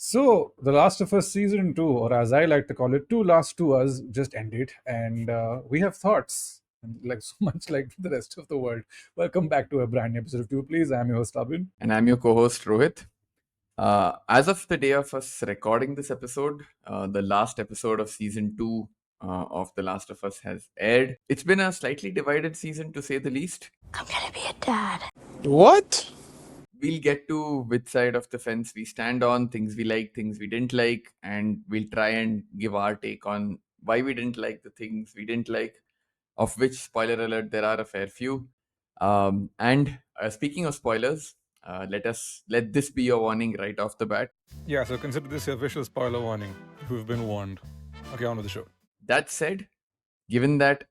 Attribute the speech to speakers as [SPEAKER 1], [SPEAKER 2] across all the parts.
[SPEAKER 1] So, The Last of Us Season 2, or as I like to call it, Two Last to Us, just ended, and we have thoughts, and like so much like the rest of the world. Welcome back to a brand new episode of Two Please. I'm your host, Abin.
[SPEAKER 2] And I'm your co host, Rohit. As of the day of us recording this episode, the last episode of season two of The Last of Us has aired. It's been a slightly divided season to say the least.
[SPEAKER 3] I'm gonna be a dad.
[SPEAKER 4] What?
[SPEAKER 2] We'll get to which side of the fence we stand on, things we like, things we didn't like, and we'll try and give our take on why we didn't like the things we didn't like, of which, spoiler alert, there are a fair few. And speaking of spoilers, let this be your warning right off the bat.
[SPEAKER 1] Yeah, so consider this your official spoiler warning. We've been warned. Okay, on with the show.
[SPEAKER 2] That said, given that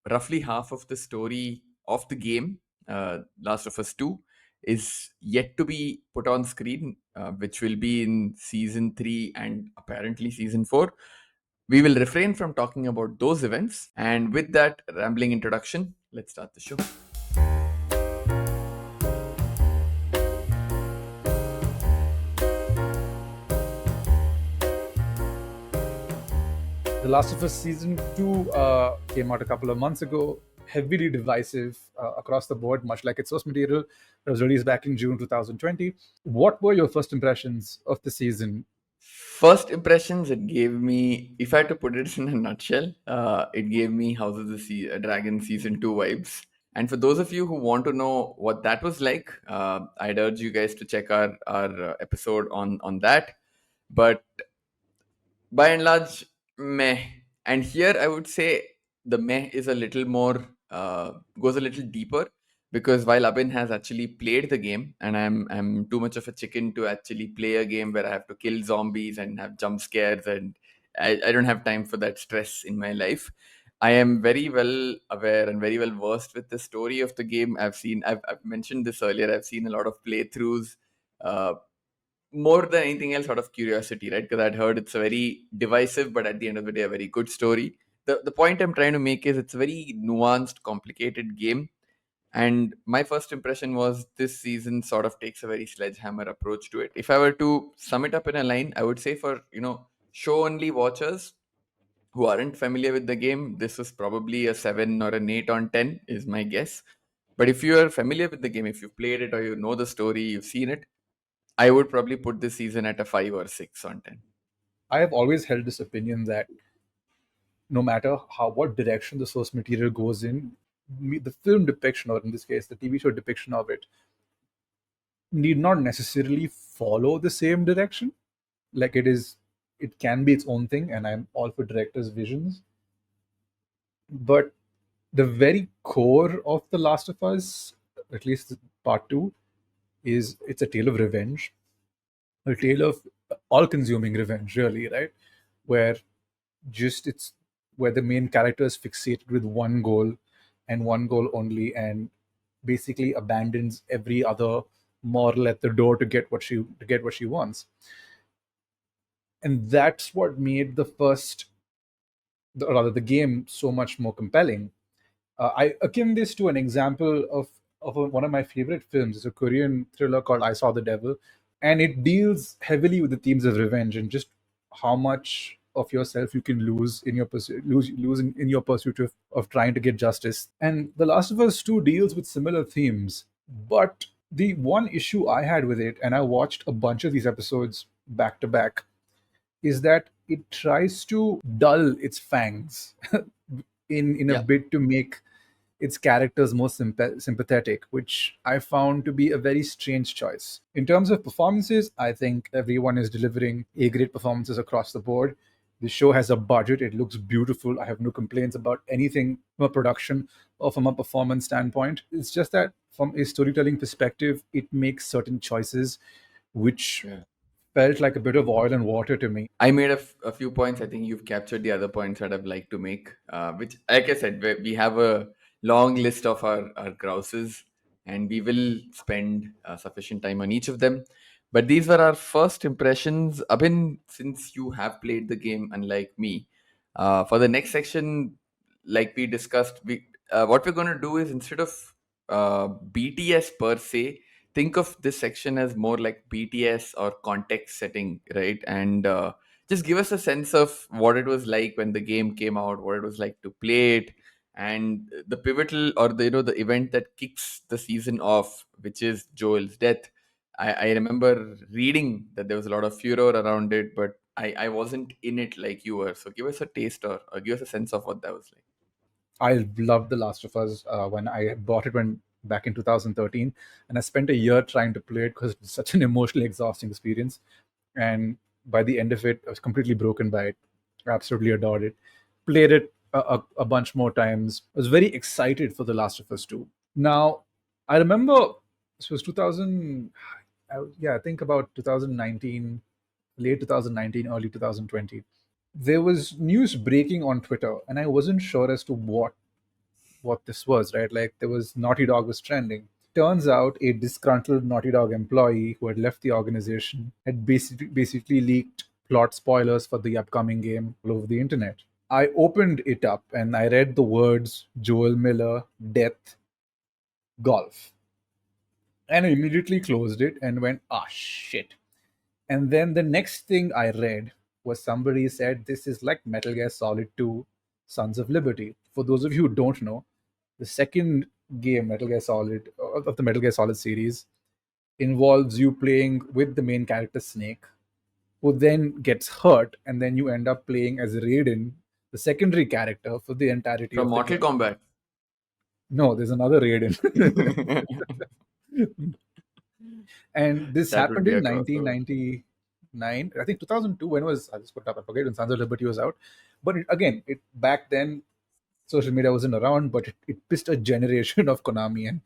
[SPEAKER 2] roughly half of the story of the game, Last of Us 2, is yet to be put on screen, which will be in season 3 and apparently season 4, we will refrain from talking about those events. And with that rambling introduction, let's start the show.
[SPEAKER 1] The Last of Us Season 2 came out a couple of months ago, heavily divisive across the board, much like its source material. It was released back in June 2020. What were your first impressions of the season?
[SPEAKER 2] First impressions, it gave me, if I had to put it in a nutshell, it gave me House of the Dragon season 2 vibes. And for those of you who want to know what that was like, I'd urge you guys to check our episode on that. But by and large, meh. And here I would say the meh is a little more, goes a little deeper, because while Abin has actually played the game, and I'm too much of a chicken to actually play a game where I have to kill zombies and have jump scares, and I don't have time for that stress in my life. I am very well aware and very well versed with the story of the game. I've mentioned this earlier. I've seen a lot of playthroughs, uh, more than anything else out of curiosity, right? Because I'd heard it's a very divisive, but at the end of the day, a very good story. The point I'm trying to make is it's a very nuanced, complicated game. And my first impression was this season sort of takes a very sledgehammer approach to it. If I were to sum it up in a line, I would say for, show only watchers who aren't familiar with the game, this is probably a 7 or an 8 on 10, is my guess. But if you are familiar with the game, if you've played it or you know the story, you've seen it, I would probably put this season at a 5 or 6 on 10.
[SPEAKER 1] I have always held this opinion that no matter what direction the source material goes in, the film depiction, or in this case, the TV show depiction of it, need not necessarily follow the same direction. Like it can be its own thing, and I'm all for directors' visions. But the very core of The Last of Us, at least part two, is it's a tale of revenge, a tale of all-consuming revenge, really, right? Where just it's where the main character is fixated with one goal and one goal only, and basically abandons every other moral at the door to get what she wants. And that's what made or rather the game so much more compelling. I akin this to an example of one of my favorite films. It's a Korean thriller called I Saw the Devil, and it deals heavily with the themes of revenge and just how much of yourself you can lose in your pursuit, lose in your pursuit of trying to get justice. And The Last of Us 2 deals with similar themes, but the one issue I had with it, and I watched a bunch of these episodes back to back, is that it tries to dull its fangs in a
[SPEAKER 2] Yeah.
[SPEAKER 1] bid to make its characters more sympathetic, which I found to be a very strange choice. In terms of performances, I think everyone is delivering A grade performances across the board. The show has a budget, it looks beautiful. I have no complaints about anything from a production or from a performance standpoint. It's just that from a storytelling perspective, it makes certain choices which
[SPEAKER 2] Yeah.
[SPEAKER 1] felt like a bit of oil and water to me.
[SPEAKER 2] I made a few points. I think you've captured the other points that I'd like to make, which, like I said, we have a long list of our grouses, and we will spend sufficient time on each of them. But these were our first impressions. Abhin, since you have played the game, unlike me, for the next section, like we discussed, what we're going to do is, instead of BTS per se, think of this section as more like BTS or context setting, right? And just give us a sense of what it was like when the game came out, what it was like to play it, and the pivotal or the the event that kicks the season off, which is Joel's death. I remember reading that there was a lot of furor around it, but I wasn't in it like you were. So give us a taste or give us a sense of what that was like.
[SPEAKER 1] I loved The Last of Us when I had bought it when back in 2013, and I spent a year trying to play it because it's such an emotionally exhausting experience. And by the end of it, I was completely broken by it. I absolutely adored it. Played it a bunch more times. I was very excited for The Last of Us 2. Now, I remember this was 2000. Yeah, I think about 2019, late 2019, early 2020. There was news breaking on Twitter, and I wasn't sure as to what this was, right? Like there was Naughty Dog was trending. Turns out a disgruntled Naughty Dog employee who had left the organization had basically leaked plot spoilers for the upcoming game all over the internet. I opened it up and I read the words Joel Miller, death, golf. And I immediately closed it and went, ah, shit. And then the next thing I read was somebody said this is like Metal Gear Solid 2 Sons of Liberty. For those of you who don't know, the second game, Metal Gear Solid, of the Metal Gear Solid series, involves you playing with the main character Snake, who then gets hurt, and then you end up playing as Raiden, the secondary character, for the entirety
[SPEAKER 2] From
[SPEAKER 1] of the
[SPEAKER 2] Mortal
[SPEAKER 1] game.
[SPEAKER 2] Kombat.
[SPEAKER 1] No, there's another Raiden.
[SPEAKER 2] That
[SPEAKER 1] And this
[SPEAKER 2] would
[SPEAKER 1] happened
[SPEAKER 2] be
[SPEAKER 1] in
[SPEAKER 2] a crossover.
[SPEAKER 1] 1999, I think 2002. When was I just put up? I forget when Sons of Liberty was out. But again, it back then social media wasn't around, but it pissed a generation of Konami and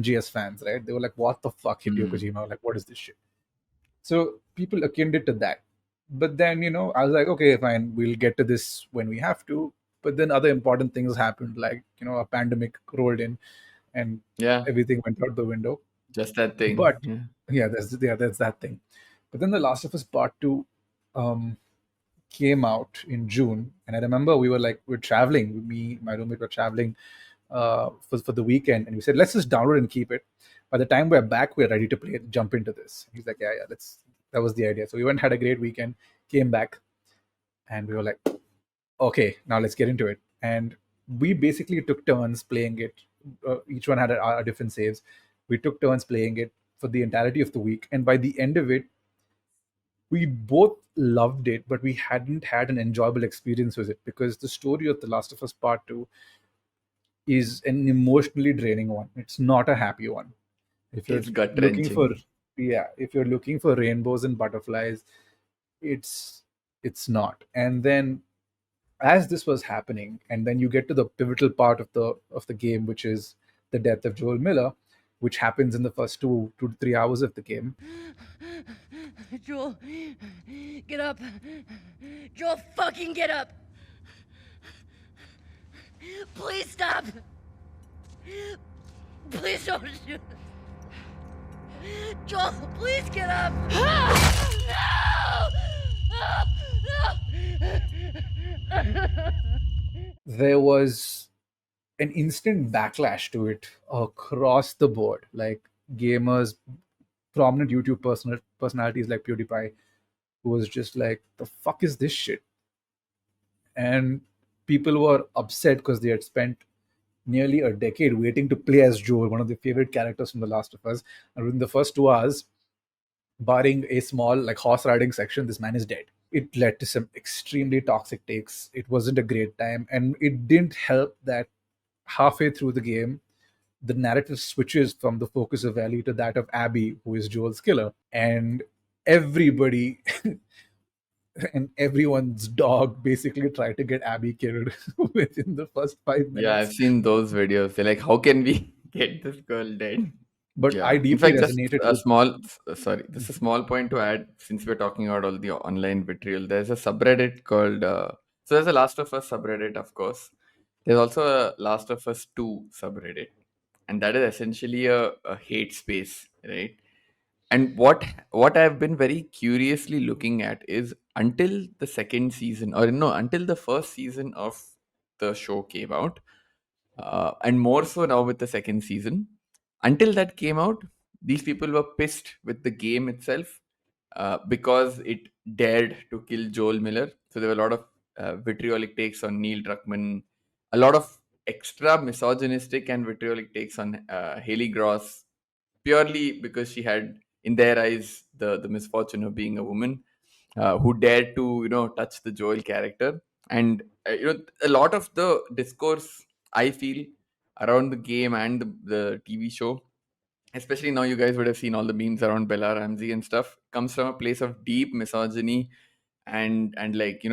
[SPEAKER 1] MGS fans, right? They were like, "What the fuck, Hideo
[SPEAKER 2] Mm.
[SPEAKER 1] Kojima? Like, what is this shit?" So people akined it to that. But then, I was like, okay, fine, we'll get to this when we have to. But then other important things happened, like a pandemic rolled in, and
[SPEAKER 2] Yeah,
[SPEAKER 1] everything went out the window.
[SPEAKER 2] just that thing.
[SPEAKER 1] But
[SPEAKER 2] Yeah.
[SPEAKER 1] yeah, that's that thing. But then The Last of Us Part Two um, came out in June, and I remember we're traveling. Me, my roommate were traveling for the weekend, and we said let's just download and keep it. By the time we're back, we're ready to play it, jump into this. He's like, yeah, let's. That was the idea. So we went, had a great weekend, came back, and we were like, okay, now let's get into it. And we basically took turns playing it. Each one had a different saves. We took turns playing it for the entirety of the week, and by the end of it, we both loved it, but we hadn't had an enjoyable experience with it because the story of The Last of Us Part Two is an emotionally draining one. It's not a happy one. If you're
[SPEAKER 2] It's gut
[SPEAKER 1] looking for,
[SPEAKER 2] wrenching.
[SPEAKER 1] yeah, if you're looking for rainbows and butterflies, it's it's not. And then as this was happening, and then you get to the pivotal part of the game, which is the death of Joel Miller, which happens in the first 2 to 3 hours of the game.
[SPEAKER 3] Joel, get up. Joel, fucking get up. Please stop. Please don't shoot. Joel, please get up. No!
[SPEAKER 1] There was an instant backlash to it across the board. Like gamers, prominent YouTube personalities like PewDiePie, who was just like, "The fuck is this shit?" And people were upset because they had spent nearly a decade waiting to play as Joel, one of their favorite characters from The Last of Us. And within the first 2 hours, barring a small like horse riding section, this man is dead. It led to some extremely toxic takes. It wasn't a great time, and it didn't help that halfway through the game, the narrative switches from the focus of Ellie to that of Abby, who is Joel's killer, and everybody and everyone's dog basically tried to get Abby killed within the first five
[SPEAKER 2] Yeah, I've
[SPEAKER 1] minutes.
[SPEAKER 2] seen those videos. They're like, how can we get this girl dead?
[SPEAKER 1] But I
[SPEAKER 2] Yeah. In
[SPEAKER 1] deeply
[SPEAKER 2] fact, just
[SPEAKER 1] resonated
[SPEAKER 2] a
[SPEAKER 1] with.
[SPEAKER 2] small, sorry, just a small point to add, since we're talking about all the online vitriol, there's a subreddit called, so there's a Last of Us subreddit, of course. There's also a Last of Us 2 subreddit. And that is essentially a hate space, right? And what I've been very curiously looking at is until the second season, or no, until the first season of the show came out, and more so now with the second season. Until that came out, these people were pissed with the game itself because it dared to kill Joel Miller. So there were a lot of vitriolic takes on Neil Druckmann, a lot of extra misogynistic and vitriolic takes on Haley Gross, purely because she had, in their eyes, the misfortune of being a woman who dared to touch the Joel character. And a lot of the discourse I feel around the game and the TV show, especially now you guys would have seen all the memes around Bella Ramsey and stuff, comes from a place of deep misogyny and like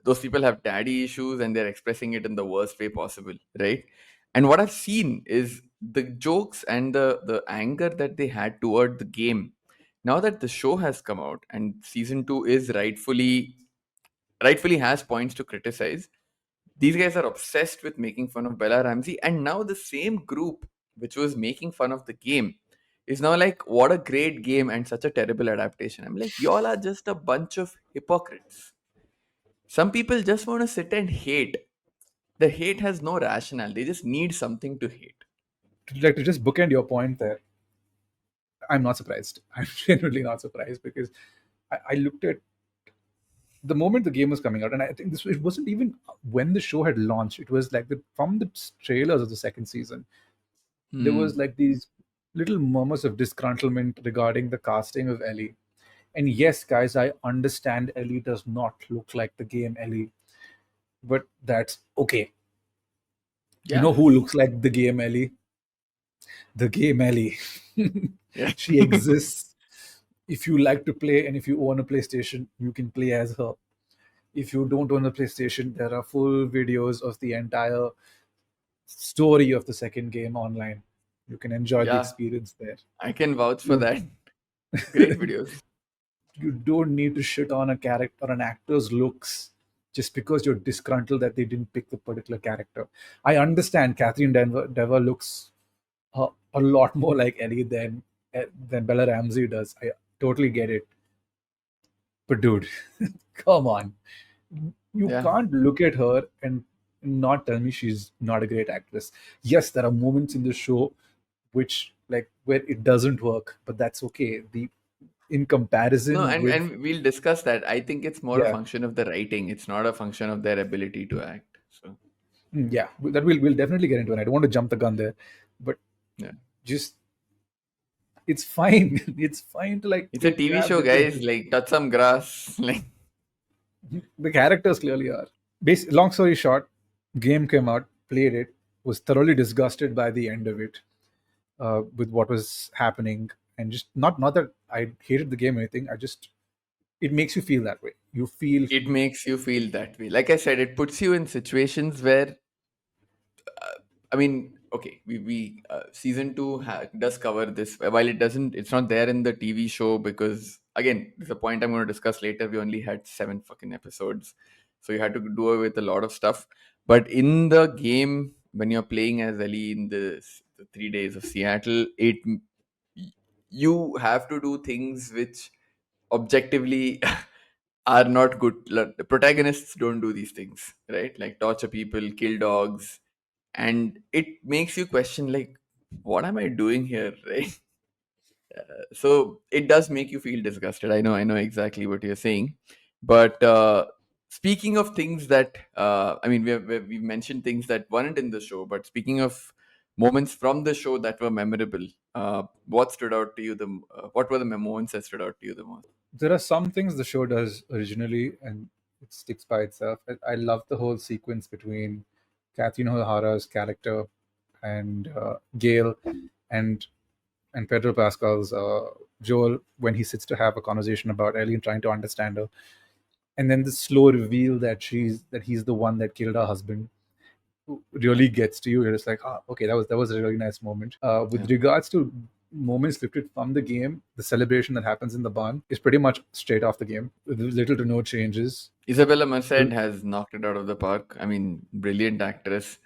[SPEAKER 2] those people have daddy issues and they're expressing it in the worst way possible, right? And what I've seen is the jokes and the anger that they had toward the game. Now that the show has come out and season 2 is rightfully has points to criticize, these guys are obsessed with making fun of Bella Ramsey, and now the same group which was making fun of the game is now like, what a great game and such a terrible adaptation. I'm like, y'all are just a bunch of hypocrites. Some people just want to sit and hate. The hate has no rationale. They just need something to hate.
[SPEAKER 1] Like, to just bookend your point there, I'm not surprised. I'm genuinely not surprised because I looked at the moment the game was coming out, and I think it wasn't even when the show had launched. It was like from the trailers of the second season, there was like these little murmurs of disgruntlement regarding the casting of Ellie. And yes, guys, I understand Ellie does not look like the game Ellie, but that's okay. You know
[SPEAKER 2] Yeah.
[SPEAKER 1] who looks like the game Ellie? The game Ellie.
[SPEAKER 2] Yeah.
[SPEAKER 1] She exists. If you like to play and if you own a PlayStation, you can play as her. If you don't own a PlayStation, there are full videos of the entire story of the second game online. You can enjoy the
[SPEAKER 2] Yeah.
[SPEAKER 1] experience there.
[SPEAKER 2] I can vouch for
[SPEAKER 1] You,
[SPEAKER 2] that. Great videos.
[SPEAKER 1] you don't need to shit on a character or an actor's looks just because you're disgruntled that they didn't pick the particular character. I understand Catherine Dever looks a lot more like Ellie than Bella Ramsey does. I totally get it. But dude, come on. You
[SPEAKER 2] Yeah.
[SPEAKER 1] can't look at her and not tell me she's not a great actress. Yes, there are moments in the show which like where it doesn't work, but that's okay. The in
[SPEAKER 2] No,
[SPEAKER 1] comparison
[SPEAKER 2] and
[SPEAKER 1] with
[SPEAKER 2] we'll discuss that. I think it's more a
[SPEAKER 1] yeah,
[SPEAKER 2] function of the writing. It's not a function of their ability to act. So
[SPEAKER 1] yeah, that we'll definitely get into it. I don't want to jump the gun there, but
[SPEAKER 2] yeah.
[SPEAKER 1] just it's fine. It's fine to like
[SPEAKER 2] It's a
[SPEAKER 1] take
[SPEAKER 2] TV
[SPEAKER 1] jabs
[SPEAKER 2] show,
[SPEAKER 1] at your
[SPEAKER 2] guys. Like, touch some grass. Like,
[SPEAKER 1] the characters clearly are. Long story short, game came out, played it, was thoroughly disgusted by the end of it, with what was happening, and just not that I hated the game or anything. I just it makes you feel that way. You feel
[SPEAKER 2] it makes you feel that way. Like I said, it puts you in situations where I mean, okay, we season 2 does cover this. While it doesn't, it's not there in the TV show because again, there's a point I'm going to discuss later. We only had 7 fucking episodes, so you had to do away with a lot of stuff. But in the game, when you're playing as Ellie in the 3 days of Seattle, you have to do things which objectively are not good. The protagonists don't do these things, right? Like torture people, kill dogs, and it makes you question like, what am I doing here, right? So it does make you feel disgusted. I know exactly what you're saying, but speaking of things that I mean, we've mentioned things that weren't in the show, but speaking of moments from the show that were memorable, what stood out to you what were the moments that stood out to you the most?
[SPEAKER 1] there are some things the show does originally and it sticks by itself. I love the whole sequence between Catherine O'Hara's character and Gail and Pedro Pascal's Joel when he sits to have a conversation about Ellie and trying to understand her, and then the slow reveal that he's the one that killed her husband really gets to you. You're just like, ah, okay, that was a really nice moment.
[SPEAKER 2] Yeah.
[SPEAKER 1] With regards to moments lifted from the game, the celebration that happens in the barn is pretty much straight off the game, with little to no changes.
[SPEAKER 2] Isabella Merced has knocked it out of the park. I mean, brilliant actress.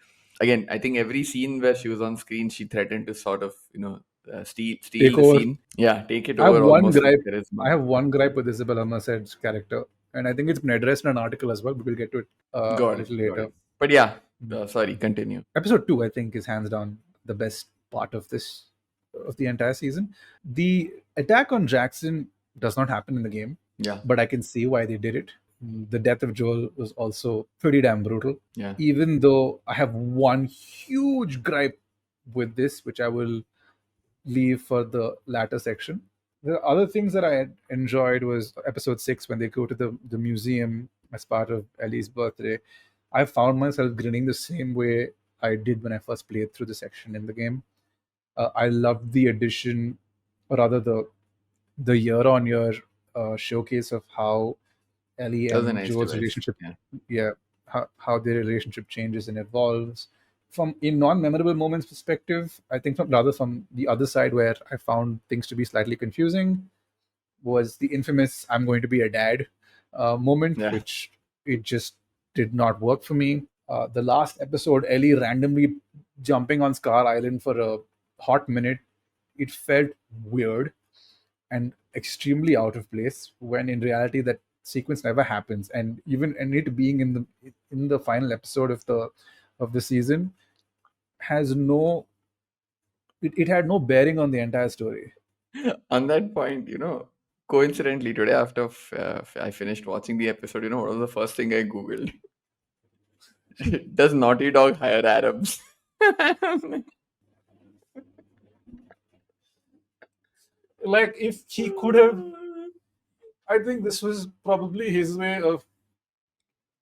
[SPEAKER 2] Again, I think every scene where she was on screen, she threatened to sort of, steal
[SPEAKER 1] Take
[SPEAKER 2] the
[SPEAKER 1] over.
[SPEAKER 2] scene. Yeah, take it
[SPEAKER 1] I have
[SPEAKER 2] over
[SPEAKER 1] one
[SPEAKER 2] almost with
[SPEAKER 1] gripe. I
[SPEAKER 2] charisma.
[SPEAKER 1] have one gripe with Isabella Merced's character, and I think it's been addressed in an article as well. But we'll get to it a
[SPEAKER 2] Got it,
[SPEAKER 1] little
[SPEAKER 2] got
[SPEAKER 1] later.
[SPEAKER 2] it. But yeah, sorry, continue.
[SPEAKER 1] Episode 2, I think, is hands down the best part of this of the entire season. The attack on Jackson does not happen in the game,
[SPEAKER 2] Yeah.
[SPEAKER 1] but I can see why they did it. The death of Joel was also pretty damn brutal.
[SPEAKER 2] Yeah.
[SPEAKER 1] Even though I have one huge gripe with this, which I will leave for the latter section. The other things that I had enjoyed was episode 6 when they go to the museum as part of Ellie's birthday. I found myself grinning the same way I did when I first played through the section in the game. I loved the addition, or rather the year-on-year showcase of how Ellie
[SPEAKER 2] That was a
[SPEAKER 1] and
[SPEAKER 2] nice
[SPEAKER 1] Joel's
[SPEAKER 2] device.
[SPEAKER 1] relationship,
[SPEAKER 2] Yeah.
[SPEAKER 1] yeah, how their relationship changes and evolves. From a non-memorable moments perspective, I think from the other side where I found things to be slightly confusing was the infamous "I'm going to be a dad" moment,
[SPEAKER 2] Yeah.
[SPEAKER 1] which it just did not work for me. The last episode, Ellie randomly jumping on Scar Island for a hot minute, it felt weird and extremely out of place when in reality that sequence never happens. And even and it being in the final episode of the season has no it had no bearing on the entire story.
[SPEAKER 2] On that point, coincidentally today after I finished watching the episode, what was the first thing I googled? Does Naughty Dog hire Arabs?
[SPEAKER 1] Like if he could have, I think this was probably his way of.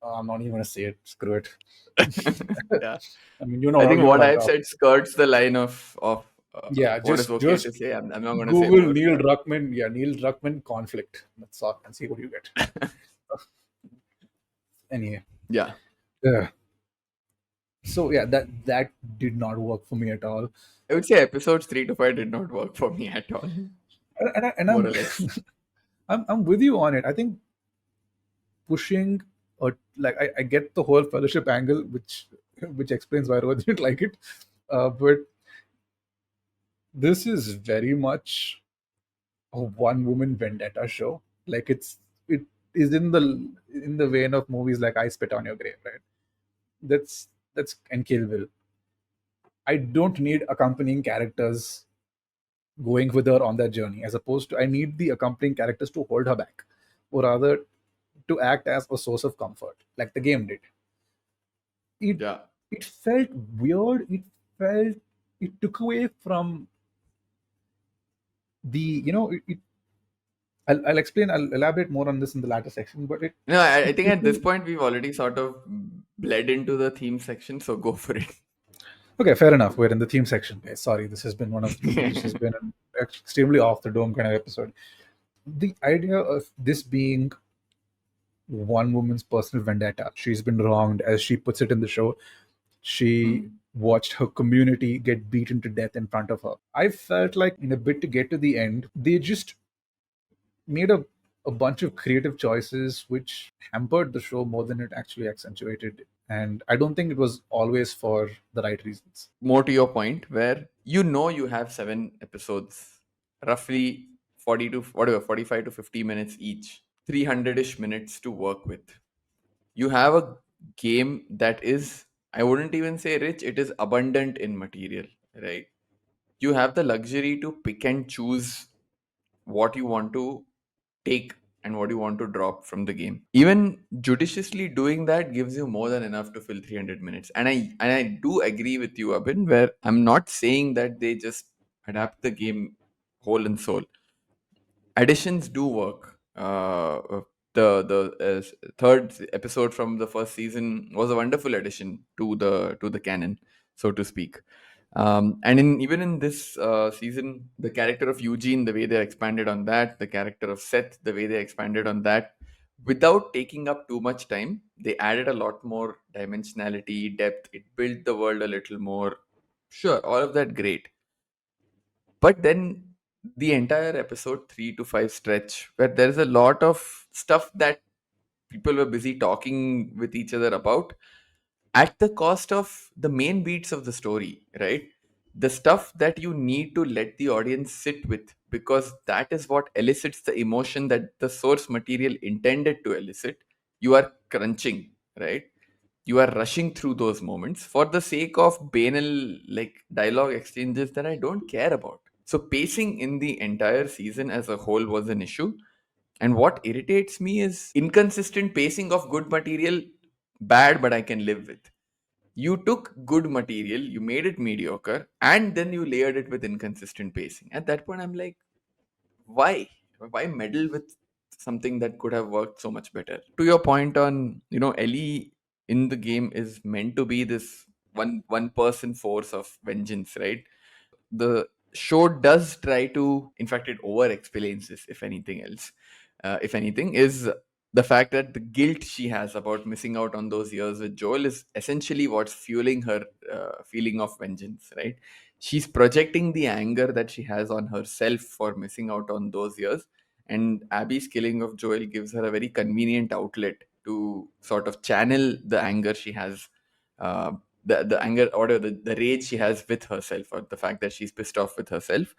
[SPEAKER 1] I'm not even gonna say it. Screw it.
[SPEAKER 2] Yeah.
[SPEAKER 1] I mean,
[SPEAKER 2] I think
[SPEAKER 1] you know
[SPEAKER 2] what
[SPEAKER 1] what I'm
[SPEAKER 2] I've
[SPEAKER 1] talking.
[SPEAKER 2] said skirts the line of
[SPEAKER 1] Yeah,
[SPEAKER 2] what is okay to
[SPEAKER 1] just
[SPEAKER 2] say. I'm not going to say
[SPEAKER 1] Google
[SPEAKER 2] more.
[SPEAKER 1] Neil
[SPEAKER 2] Yeah.
[SPEAKER 1] Druckmann. Yeah, Neil Druckmann conflict. Let's talk and see what you get. Anyway,
[SPEAKER 2] Yeah.
[SPEAKER 1] yeah. So yeah, that did not work for me at all.
[SPEAKER 2] I would say episodes 3 to 5 did not work for me at all.
[SPEAKER 1] And
[SPEAKER 2] More or less.
[SPEAKER 1] I'm with you on it. I think pushing or like I get the whole fellowship angle, which explains why Rohit didn't like it. But this is very much a one woman vendetta show. Like it is in the vein of movies like I Spit on Your Grave, right? That's and Kill Bill. I don't need accompanying characters going with her on that journey, as opposed to I need the accompanying characters to hold her back, or rather to act as a source of comfort, like the game did. It
[SPEAKER 2] Yeah.
[SPEAKER 1] it felt weird. It took away from the I'll explain. I'll elaborate more on this in the latter section. But
[SPEAKER 2] No, I think
[SPEAKER 1] it
[SPEAKER 2] at this point we've already sort of bled into the theme section, so go for it.
[SPEAKER 1] okay, fair enough. We're in the theme section, guys. Sorry, this has been an extremely off the dome kind of episode. The idea of this being one woman's personal vendetta. She's been wronged, as she puts it in the show. She watched her community get beaten to death in front of her. I felt like in a bit to get to the end, they just made a bunch of creative choices which hampered the show more than it actually accentuated. And I don't think it was always for the right reasons.
[SPEAKER 2] More to your point, where you have 7 episodes, roughly 40 to whatever, 45 to 50 minutes each, 300-ish minutes to work with. You have a game that is, I wouldn't even say rich, it is abundant in material, right? You have the luxury to pick and choose what you want to take and what you want to drop from the game. Even judiciously doing that gives you more than enough to fill 300 minutes. And I do agree with you, Abin, where I'm not saying that they just adapt the game whole and soul. Additions do work. The third episode from the first season was a wonderful addition to the canon, so to speak. And even in this season, the character of Eugene, the way they expanded on that, the character of Seth, the way they expanded on that, without taking up too much time, they added a lot more dimensionality, depth. It built the world a little more. Sure, all of that great. But then the entire episode 3 to 5 stretch, where there's a lot of stuff that people were busy talking with each other about at the cost of the main beats of the story, right? The stuff that you need to let the audience sit with, because that is what elicits the emotion that the source material intended to elicit. You are crunching, right? You are rushing through those moments for the sake of banal, like, dialogue exchanges that I don't care about. So pacing in the entire season as a whole was an issue. And what irritates me is inconsistent pacing of good material, bad, but I can live with. You took good material, you made it mediocre, and then you layered it with inconsistent pacing. At that point, I'm like, why? Why meddle with something that could have worked so much better? To your point on, Ellie in the game is meant to be this one person force of vengeance, right? The show does try to, in fact, it over explains this, if anything else. If anything, is the fact that the guilt she has about missing out on those years with Joel is essentially what's fueling her feeling of vengeance, right? She's projecting the anger that she has on herself for missing out on those years, and Abby's killing of Joel gives her a very convenient outlet to sort of channel the anger she has, uh, the anger or the rage she has with herself, or the fact that she's pissed off with herself,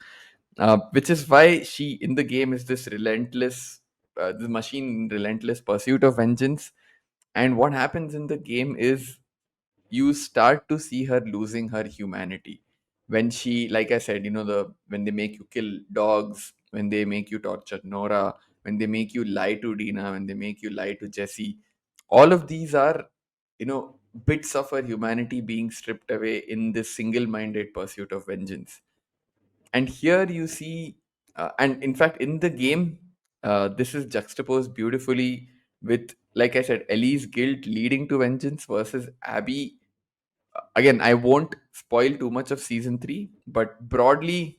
[SPEAKER 2] which is why she in the game is this relentless, the machine in relentless pursuit of vengeance. And what happens in the game is you start to see her losing her humanity when she, like I said, the when they make you kill dogs, when they make you torture Nora, when they make you lie to Dina, when they make you lie to Jesse. All of these are, bits of her humanity being stripped away in this single-minded pursuit of vengeance. And here you see, and in fact in the game, this is juxtaposed beautifully with, like I said, Ellie's guilt leading to vengeance versus Abby. Again, I won't spoil too much of season 3, but broadly,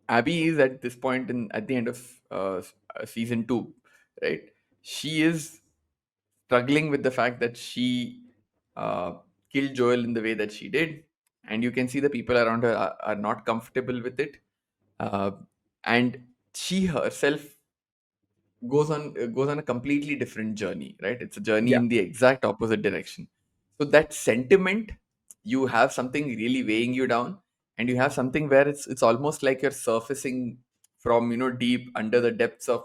[SPEAKER 2] Abby is at this point in at the end of season 2, right? She is struggling with the fact that she uh, killed Joel in the way that she did, and you can see the people around her are not comfortable with it, uh, and she herself goes on a completely different journey, right? It's a journey
[SPEAKER 1] Yeah.
[SPEAKER 2] in the exact opposite direction. So that sentiment, you have something really weighing you down, and you have something where it's almost like you're surfacing from, deep under the depths of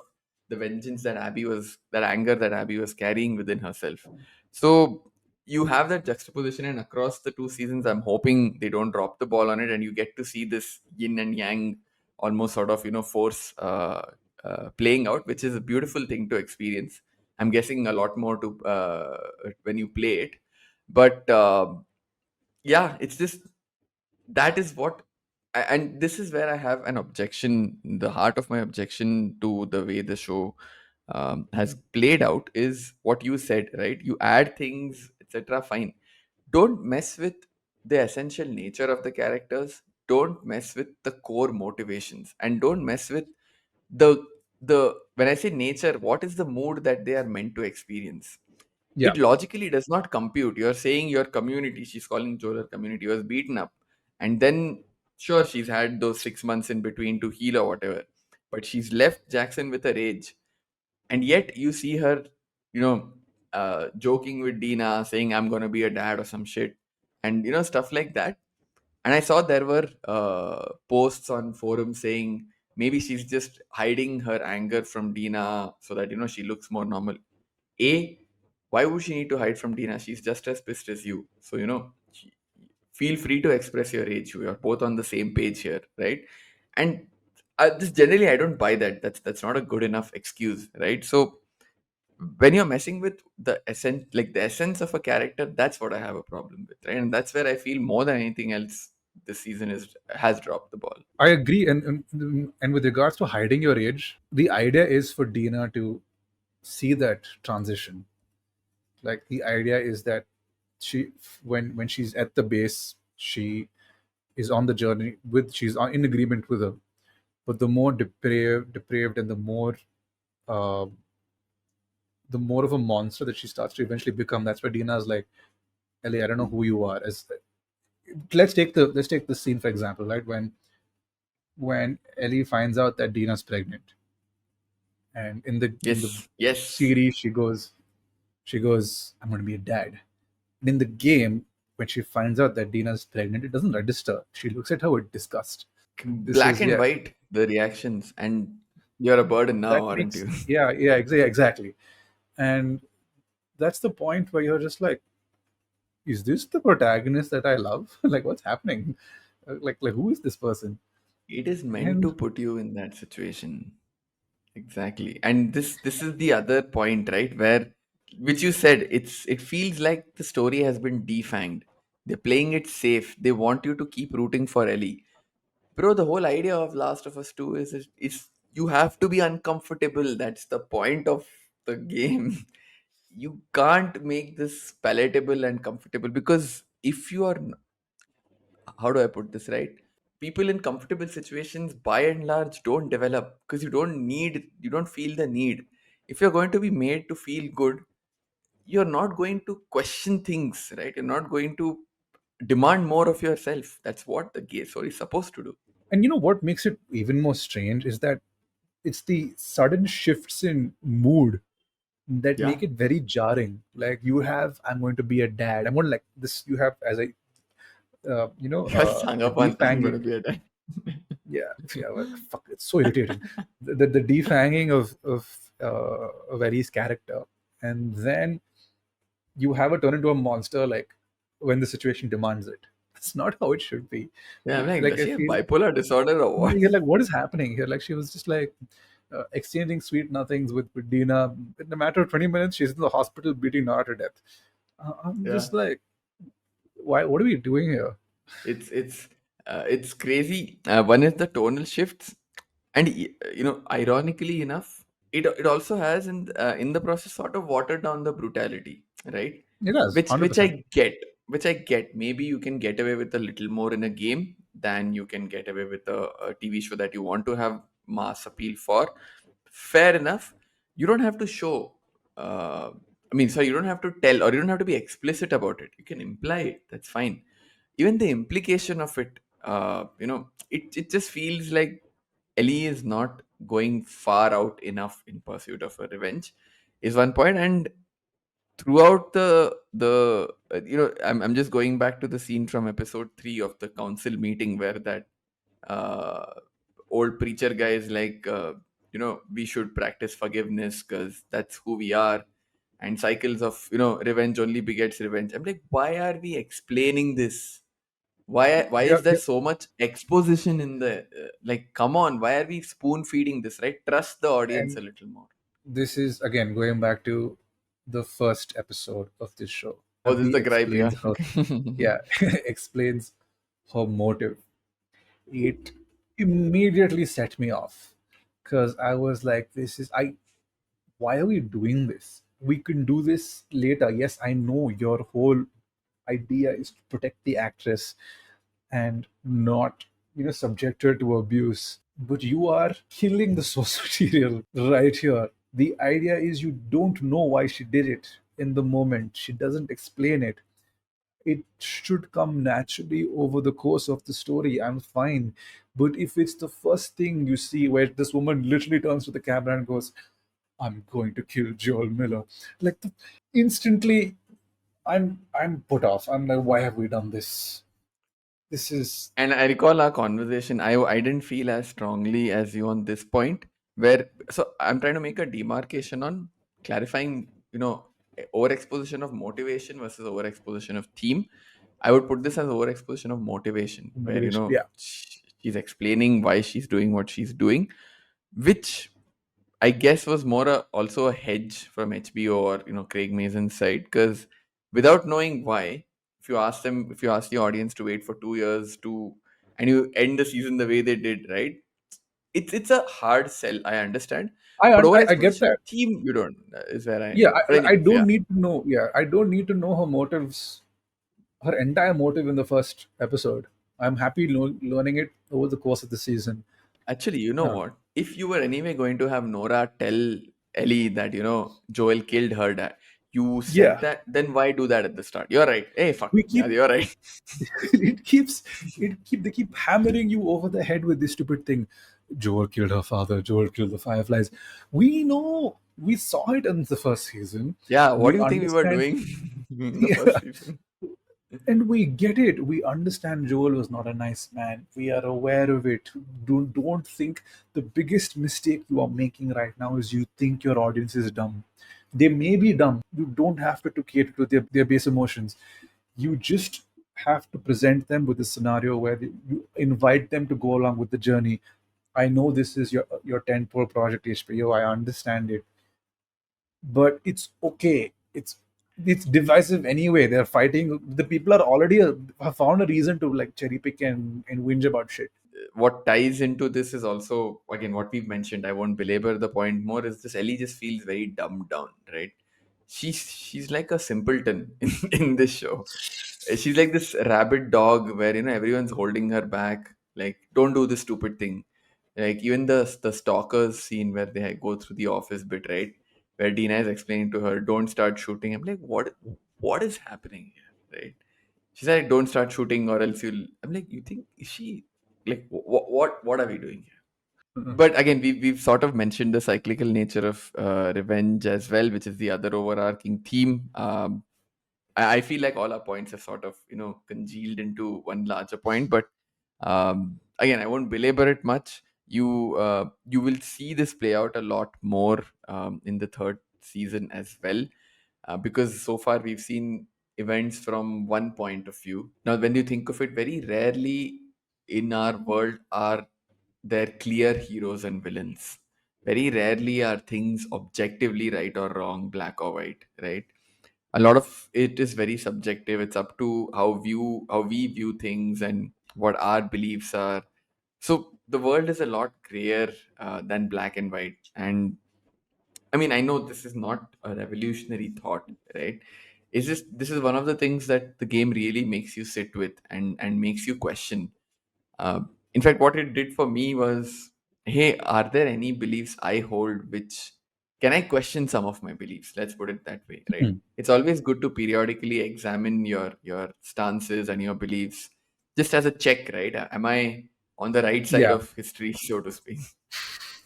[SPEAKER 2] the vengeance that anger that Abby was carrying within herself. So you have that juxtaposition, and across the two seasons, I'm hoping they don't drop the ball on it, and you get to see this yin and yang, almost sort of, force playing out, which is a beautiful thing to experience. I'm guessing a lot more to when you play it, but yeah, it's just that is what, and this is where I have an objection. The heart of my objection to the way the show has played out is what you said, right? You add things, etc. Fine. Don't mess with the essential nature of the characters. Don't mess with the core motivations, and don't mess with the when I say nature, what is the mood that they are meant to experience?
[SPEAKER 1] Yeah.
[SPEAKER 2] It logically does not compute. You're saying your community, she's calling Joel her community, was beaten up, and then sure, she's had those 6 months in between to heal or whatever, but she's left Jackson with a rage, and yet you see her, you know joking with Dina, saying I'm gonna be a dad or some shit, and stuff like that. And I saw there were posts on forums saying maybe she's just hiding her anger from Dina so that she looks more normal. A, why would she need to hide from Dina? She's just as pissed as you. So feel free to express your rage. We are both on the same page here, right? And this generally I don't buy that. That's not a good enough excuse, right? So when you're messing with the essence of a character, that's what I have a problem with, right? And that's where I feel more than anything else this season has dropped the ball.
[SPEAKER 1] I agree, and with regards to hiding your age, the idea is for Dina to see that transition. Like the idea is that she, when she's at the base, she is on the journey with, in agreement with her. But the more depraved, and uh, the more of a monster that she starts to eventually become. That's where Dina's like, Ellie, I don't know who you are. As let's take the scene for example, right? When Ellie finds out that Dina's pregnant, and in the
[SPEAKER 2] Yes, yes.
[SPEAKER 1] series she goes, I'm going to be a dad. And in the game, when she finds out that Dina's pregnant, it doesn't register. She looks at her with disgust. This
[SPEAKER 2] Black
[SPEAKER 1] is,
[SPEAKER 2] and
[SPEAKER 1] yeah,
[SPEAKER 2] white, the reactions, and you're a burden
[SPEAKER 1] that
[SPEAKER 2] now, aren't
[SPEAKER 1] makes,
[SPEAKER 2] you?
[SPEAKER 1] yeah, exactly. And that's the point where you're just like, is this the protagonist that I love? Like, what's happening? Like who is this person?
[SPEAKER 2] It is meant to
[SPEAKER 1] And
[SPEAKER 2] put you in that situation. Exactly. And this is the other point, right? Where which you said, it feels like the story has been defanged. They're playing it safe. They want you to keep rooting for Ellie. Bro, the whole idea of Last of Us 2 is you have to be uncomfortable. That's the point of the game. You can't make this palatable and comfortable, because if you are, how do I put this right? People in comfortable situations by and large don't develop, because you don't feel the need. If you're going to be made to feel good, you're not going to question things, right? You're not going to demand more of yourself. That's what the gay story is supposed to do.
[SPEAKER 1] you know what makes it even more strange is that it's the sudden shifts in mood that
[SPEAKER 2] Yeah.
[SPEAKER 1] make it very jarring. Like you have, I'm going to be a dad. I'm going to like this. You have as a,
[SPEAKER 2] Just hung
[SPEAKER 1] the
[SPEAKER 2] up on I'm
[SPEAKER 1] defanging.
[SPEAKER 2] gonna be a dad.
[SPEAKER 1] Yeah, yeah. Well, fuck, it's so irritating. The defanging of Aries character, and then you have her turn into a monster like when the situation demands it. That's not how it should be.
[SPEAKER 2] Yeah, I'm like,
[SPEAKER 1] Like
[SPEAKER 2] does
[SPEAKER 1] I
[SPEAKER 2] she have
[SPEAKER 1] feel
[SPEAKER 2] bipolar disorder or what?
[SPEAKER 1] you're like, what is happening here? Like she was just like exchanging sweet nothings with Dina. In a matter of 20 minutes, she's in the hospital beating Nara to death. I'm
[SPEAKER 2] Yeah.
[SPEAKER 1] just like, why? What are we doing here?
[SPEAKER 2] It's crazy. One is the tonal shifts, and ironically enough, it also has in the process sort of watered down the brutality, right?
[SPEAKER 1] It does,
[SPEAKER 2] Which
[SPEAKER 1] 100%.
[SPEAKER 2] which I get. Maybe you can get away with a little more in a game than you can get away with a TV show that you want to have mass appeal for. Fair enough. You don't have to show. You don't have to tell, or you don't have to be explicit about it. You can imply it. That's fine. Even the implication of it, it just feels like Ellie is not going far out enough in pursuit of her revenge, is one point. And throughout I'm just going back to the scene from episode 3 of the council meeting, where that uh, old preacher guy is like, we should practice forgiveness because that's who we are, and cycles of revenge only begets revenge. I'm like, why are we explaining this? Why
[SPEAKER 1] Yeah,
[SPEAKER 2] is there so much exposition in the like, come on, why are we spoon feeding this, right? Trust the audience
[SPEAKER 1] and
[SPEAKER 2] a little more.
[SPEAKER 1] this is again going back to the first episode of this show.
[SPEAKER 2] Oh, this is
[SPEAKER 1] Abby
[SPEAKER 2] the gripe, yeah.
[SPEAKER 1] explains her, yeah, explains her motive. It immediately set me off because I was like, this is I why are we doing this? We can do this later. Yes, I know your whole idea is to protect the actress and not, subject her to abuse. But you are killing the source material right here. The idea is you don't know why she did it in the moment. She doesn't explain it. It should come naturally over the course of the story. I'm fine. But if it's the first thing you see where this woman literally turns to the camera and goes, I'm going to kill Joel Miller. Like instantly I'm put off. I'm like, why have we done this? This is
[SPEAKER 2] And I recall our conversation. I didn't feel as strongly as you on this point. Where so I'm trying to make a demarcation on clarifying, overexposition of motivation versus overexposition of theme. I would put this as overexposition of motivation, where
[SPEAKER 1] motivation. Yeah.
[SPEAKER 2] she's explaining why she's doing what she's doing, which I guess was more also a hedge from HBO or Craig Mazin's side, because without knowing why, if you ask the audience to wait for 2 years and you end the season the way they did, right? It's a hard sell. I understand, but
[SPEAKER 1] I get
[SPEAKER 2] overexposition of
[SPEAKER 1] that.
[SPEAKER 2] theme, you don't is where I.
[SPEAKER 1] Yeah,
[SPEAKER 2] But
[SPEAKER 1] I
[SPEAKER 2] anyways,
[SPEAKER 1] don't
[SPEAKER 2] yeah.
[SPEAKER 1] need to know. Yeah, I don't need to know her motives, her entire motive in the first episode. I'm happy learning it over the course of the season.
[SPEAKER 2] Actually, you know
[SPEAKER 1] Uh,
[SPEAKER 2] what? If you were anyway going to have Nora tell Ellie that, Joel killed her dad, you said
[SPEAKER 1] yeah,
[SPEAKER 2] that, then why do that at the start? You're right. Hey, fuck.
[SPEAKER 1] we
[SPEAKER 2] Yeah,
[SPEAKER 1] keep
[SPEAKER 2] you're right.
[SPEAKER 1] it keeps they keep hammering you over the head with this stupid thing. Joel killed her father. Joel killed the Fireflies. We know. We saw it in the first season.
[SPEAKER 2] Yeah, what
[SPEAKER 1] We
[SPEAKER 2] do you think we were
[SPEAKER 1] understand.
[SPEAKER 2] doing in the
[SPEAKER 1] Yeah,
[SPEAKER 2] first season?
[SPEAKER 1] and we get it. We understand Joel was not a nice man. We are aware of it. Don't think the biggest mistake you are making right now is you think your audience is dumb. They may be dumb. You don't have to cater to their base emotions. You just have to present them with a scenario where you invite them to go along with the journey. I know this is your tentpole project, HBO. I understand it, but it's okay. It's divisive anyway. They're fighting. The people are already have found a reason to like cherry pick and whinge about shit.
[SPEAKER 2] What ties into this is also, again, what we've mentioned. I won't belabor the point more. Is this Ellie just feels very dumbed down, right? She's like a simpleton in this show. She's like this rabid dog where everyone's holding her back. Like, don't do this stupid thing. Like even the stalkers scene where they go through the office bit, right? Where Dina is explaining to her, "Don't start shooting." I'm like, what is happening here, right? She's like, "Don't start shooting, or else you'll." I'm like, "You think is she like what are we doing here?" But again, we've sort of mentioned the cyclical nature of revenge as well, which is the other overarching theme. I feel like all our points have sort of congealed into one larger point, but again, I won't belabor it much. You will see this play out a lot more in the third season as well, because so far we've seen events from one point of view. Now, when you think of it, very rarely in our world are there clear heroes and villains. Very rarely are things objectively right or wrong, black or white, right? A lot of it is very subjective. It's up to how we view things and what our beliefs are. So the world is a lot grayer than black and white. And I mean, I know this is not a revolutionary thought, right? Is this is one of the things that the game really makes you sit with and makes you question. In fact, what it did for me was, hey, are there any beliefs I hold which can I question some of my beliefs? Let's put it that way, right? It's always good to periodically examine your stances and your beliefs, just as a check, right? Am I on the right side
[SPEAKER 1] Yeah,
[SPEAKER 2] of history, so to speak?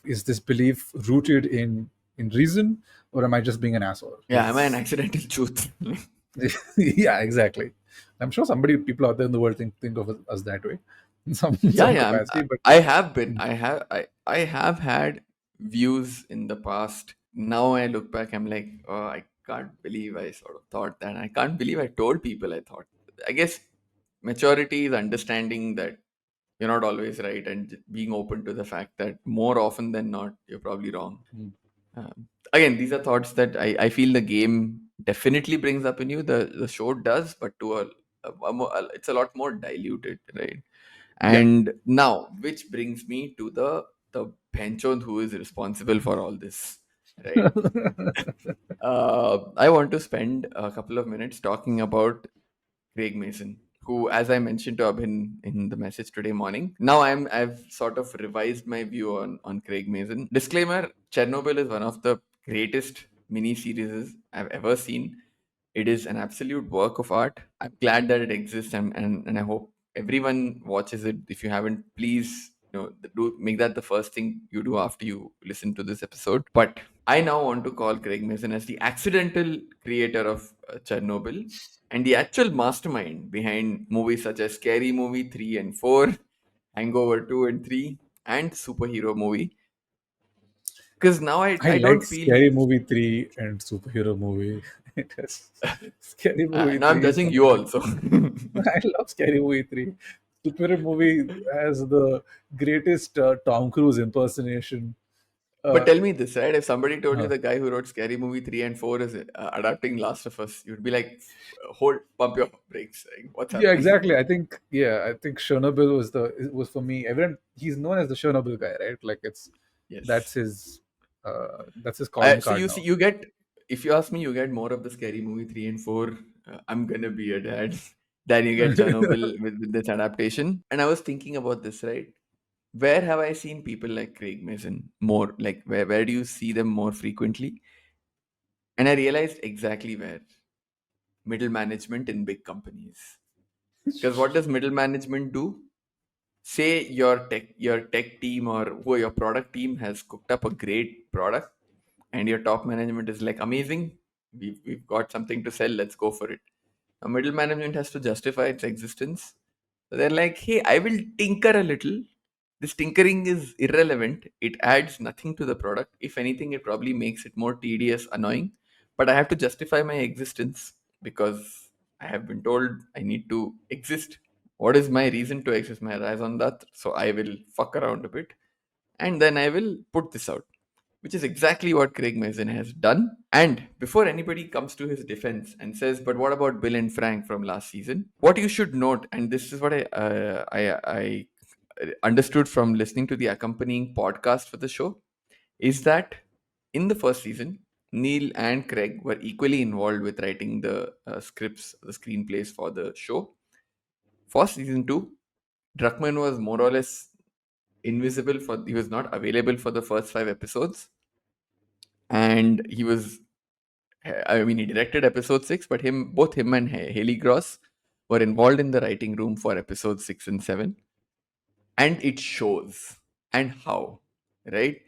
[SPEAKER 1] is this belief rooted in reason, or am I just being an asshole?
[SPEAKER 2] Yeah, am I an accidental truth?
[SPEAKER 1] Yeah, exactly. I'm sure people out there in the world think of us that way in some
[SPEAKER 2] Yeah,
[SPEAKER 1] some
[SPEAKER 2] yeah.
[SPEAKER 1] capacity. But
[SPEAKER 2] I have been. I have had views in the past. Now I look back, I'm like, oh, I can't believe I sort of thought that. I can't believe I told people I thought. I guess maturity is understanding that you're not always right and being open to the fact that more often than not, you're probably wrong. Again, these are thoughts that I feel the game definitely brings up in you. The show does, but to it's a lot more diluted, right?
[SPEAKER 1] yeah.
[SPEAKER 2] And now, which brings me to the penchant who is responsible for all this, right? I want to spend a couple of minutes talking about Craig Mason, who, as I mentioned to Abhin in the message today morning, now I've sort of revised my view on Craig Mason. Disclaimer: Chernobyl is one of the greatest mini series I've ever seen. It is an absolute work of art. I'm glad that it exists, and I hope everyone watches it. If you haven't, please, do make that the first thing you do after you listen to this episode. But I now want to call Craig Mason as the accidental creator of Chernobyl and the actual mastermind behind movies such as Scary Movie 3 and 4, Hangover 2 and 3, and superhero movie. Because now
[SPEAKER 1] I
[SPEAKER 2] I
[SPEAKER 1] like
[SPEAKER 2] don't feel.
[SPEAKER 1] Scary Movie 3 and superhero movie. It is Scary Movie
[SPEAKER 2] Now I'm
[SPEAKER 1] 3 is
[SPEAKER 2] judging you
[SPEAKER 1] something.
[SPEAKER 2] also.
[SPEAKER 1] I love Scary Movie 3. Superhero movie has the greatest Tom Cruise impersonation.
[SPEAKER 2] But
[SPEAKER 1] Uh,
[SPEAKER 2] tell me this, right? If somebody told you
[SPEAKER 1] uh,
[SPEAKER 2] the guy who wrote Scary Movie 3 and 4 is adapting Last of Us, you'd be like, hold, pump your brakes. Like, what's
[SPEAKER 1] yeah,
[SPEAKER 2] happening?
[SPEAKER 1] exactly. I think Chernobyl was for me. Everyone he's known as the Chernobyl guy, right? Like
[SPEAKER 2] Yes.
[SPEAKER 1] that's his that's his calling
[SPEAKER 2] So
[SPEAKER 1] card
[SPEAKER 2] you see,
[SPEAKER 1] now.
[SPEAKER 2] you get, if you ask me, you get more of the Scary Movie 3 and 4. I'm gonna be a dad. Than you get Chernobyl with this adaptation. And I was thinking about this, right? Where have I seen people like Craig Mason more? Like, where do you see them more frequently? And I realized exactly where: middle management in big companies. Because what does middle management do? Say your tech team or your product team has cooked up a great product, and your top management is like, amazing, we've got something to sell, let's go for it. Now middle management has to justify its existence. So they're like, hey, I will tinker a little. This tinkering is irrelevant. It adds nothing to the product. If anything, it probably makes it more tedious, annoying. But I have to justify my existence because I have been told I need to exist. What is my reason to exist? My rise on that. So I will fuck around a bit and then I will put this out, which is exactly what Craig Mazin has done. And before anybody comes to his defense and says, "But what about Bill and Frank from last season?" What you should note, and this is what I understood from listening to the accompanying podcast for the show, is that in the first season, Neil and Craig were equally involved with writing the scripts, the screenplays for the show. For season two, Druckmann was more or less invisible for, he was not available for the first 5 episodes, and he was, I mean, he directed episode 6, but both him and Haley Gross were involved in the writing room for episode 6 and 7, and it shows. And how, right?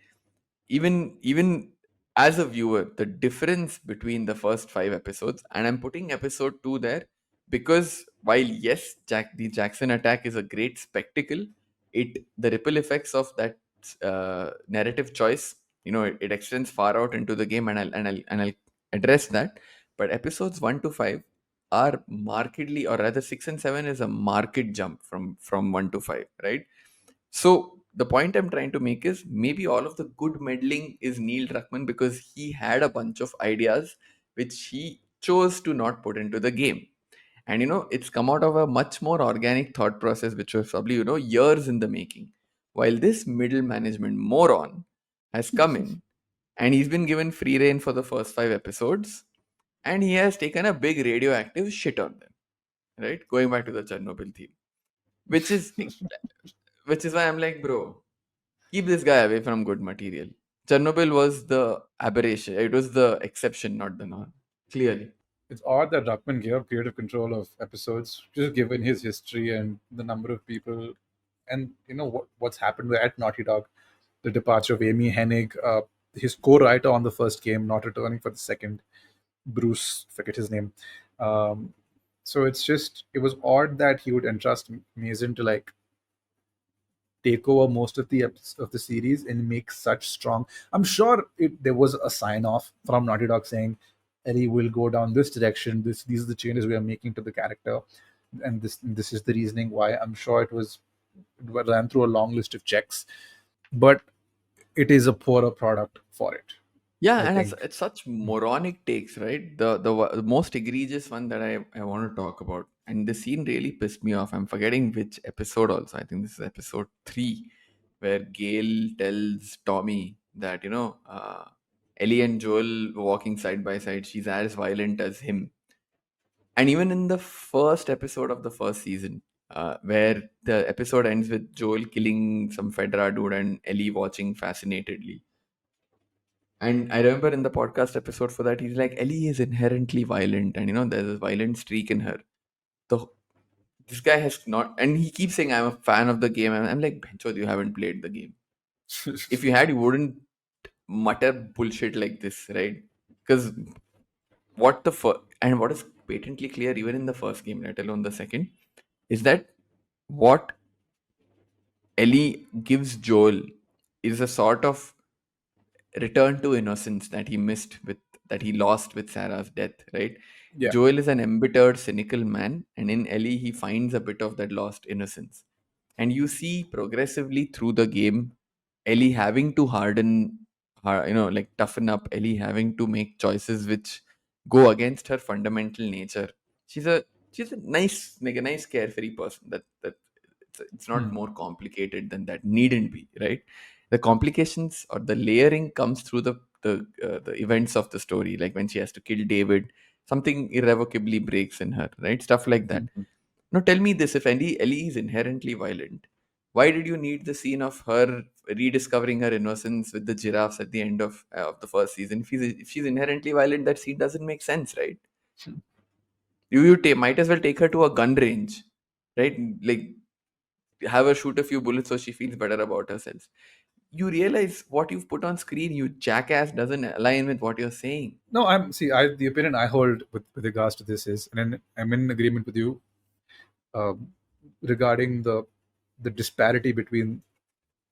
[SPEAKER 2] Even as a viewer, the difference between the first 5 episodes, and I'm putting episode 2 there because while yes, the Jackson attack is a great spectacle, the ripple effects of that narrative choice, it extends far out into the game, and I'll address that. But episodes 1 to 5 are markedly, or rather 6 and 7 is a marked jump from 1 to 5, right? So the point I'm trying to make is maybe all of the good meddling is Neil Druckmann because he had a bunch of ideas which he chose to not put into the game. And it's come out of a much more organic thought process, which was probably, years in the making. While this middle management moron has come in and he's been given free reign for the first 5 episodes, and he has taken a big radioactive shit on them, right? Going back to the Chernobyl theme, which is which is why I'm like, bro, keep this guy away from good material. Chernobyl was the aberration. It was the exception, not the norm. Clearly.
[SPEAKER 1] It's odd that Ruckman gave up creative control of episodes, just given his history and the number of people, and what's happened at Naughty Dog, the departure of Amy Hennig, his co-writer on the first game not returning for the second, Bruce, forget his name. Um, so it was odd that he would entrust Mason to like take over most of the series and make such strong. I'm sure there was a sign off from Naughty Dog saying, "Ellie will go down this direction. These are the changes we are making to the character, and this is the reasoning why." I'm sure it ran through a long list of checks, but it is a poorer product for it.
[SPEAKER 2] Yeah,
[SPEAKER 1] I
[SPEAKER 2] and
[SPEAKER 1] think.
[SPEAKER 2] it's such moronic takes, right? The most egregious one that I want to talk about, and the scene really pissed me off. I'm forgetting which episode also. I think this is episode 3, where Gail tells Tommy that, Ellie and Joel were walking side by side. She's as violent as him. And even in the first episode of the first season, where the episode ends with Joel killing some Fedra dude and Ellie watching fascinatedly. And I remember in the podcast episode for that, he's like, Ellie is inherently violent, and there's a violent streak in her. The This guy has not, and he keeps saying, I'm a fan of the game. I'm like, Benchod, you haven't played the game. If you had, you wouldn't mutter bullshit like this, right? Because and what is patently clear, even in the first game, let alone the second, is that what Ellie gives Joel is a sort of return to innocence that he lost with Sarah's death, right?
[SPEAKER 1] Yeah.
[SPEAKER 2] Joel is an embittered, cynical man, and in Ellie he finds a bit of that lost innocence. And you see progressively through the game, Ellie having to harden her, like toughen up, Ellie having to make choices which go against her fundamental nature. She's a she's a nice, like a nice carefree person. That it's not
[SPEAKER 1] Hmm.
[SPEAKER 2] more complicated than that. Needn't be, right? The complications or the layering comes through the events of the story, like when she has to kill David, something irrevocably breaks in her, right? Stuff like that.
[SPEAKER 1] Mhm.
[SPEAKER 2] Now tell me this: if Ellie is inherently violent, why did you need the scene of her rediscovering her innocence with the giraffes at the end of the first season? If she's inherently violent, that scene doesn't make sense, right? Might as well take her to a gun range, right? Like, have her shoot a few bullets so she feels better about herself. You realize what you've put on screen, you jackass, doesn't align with what you're saying.
[SPEAKER 1] No, the opinion I hold with regards to this is, and I'm in agreement with you um, regarding the disparity between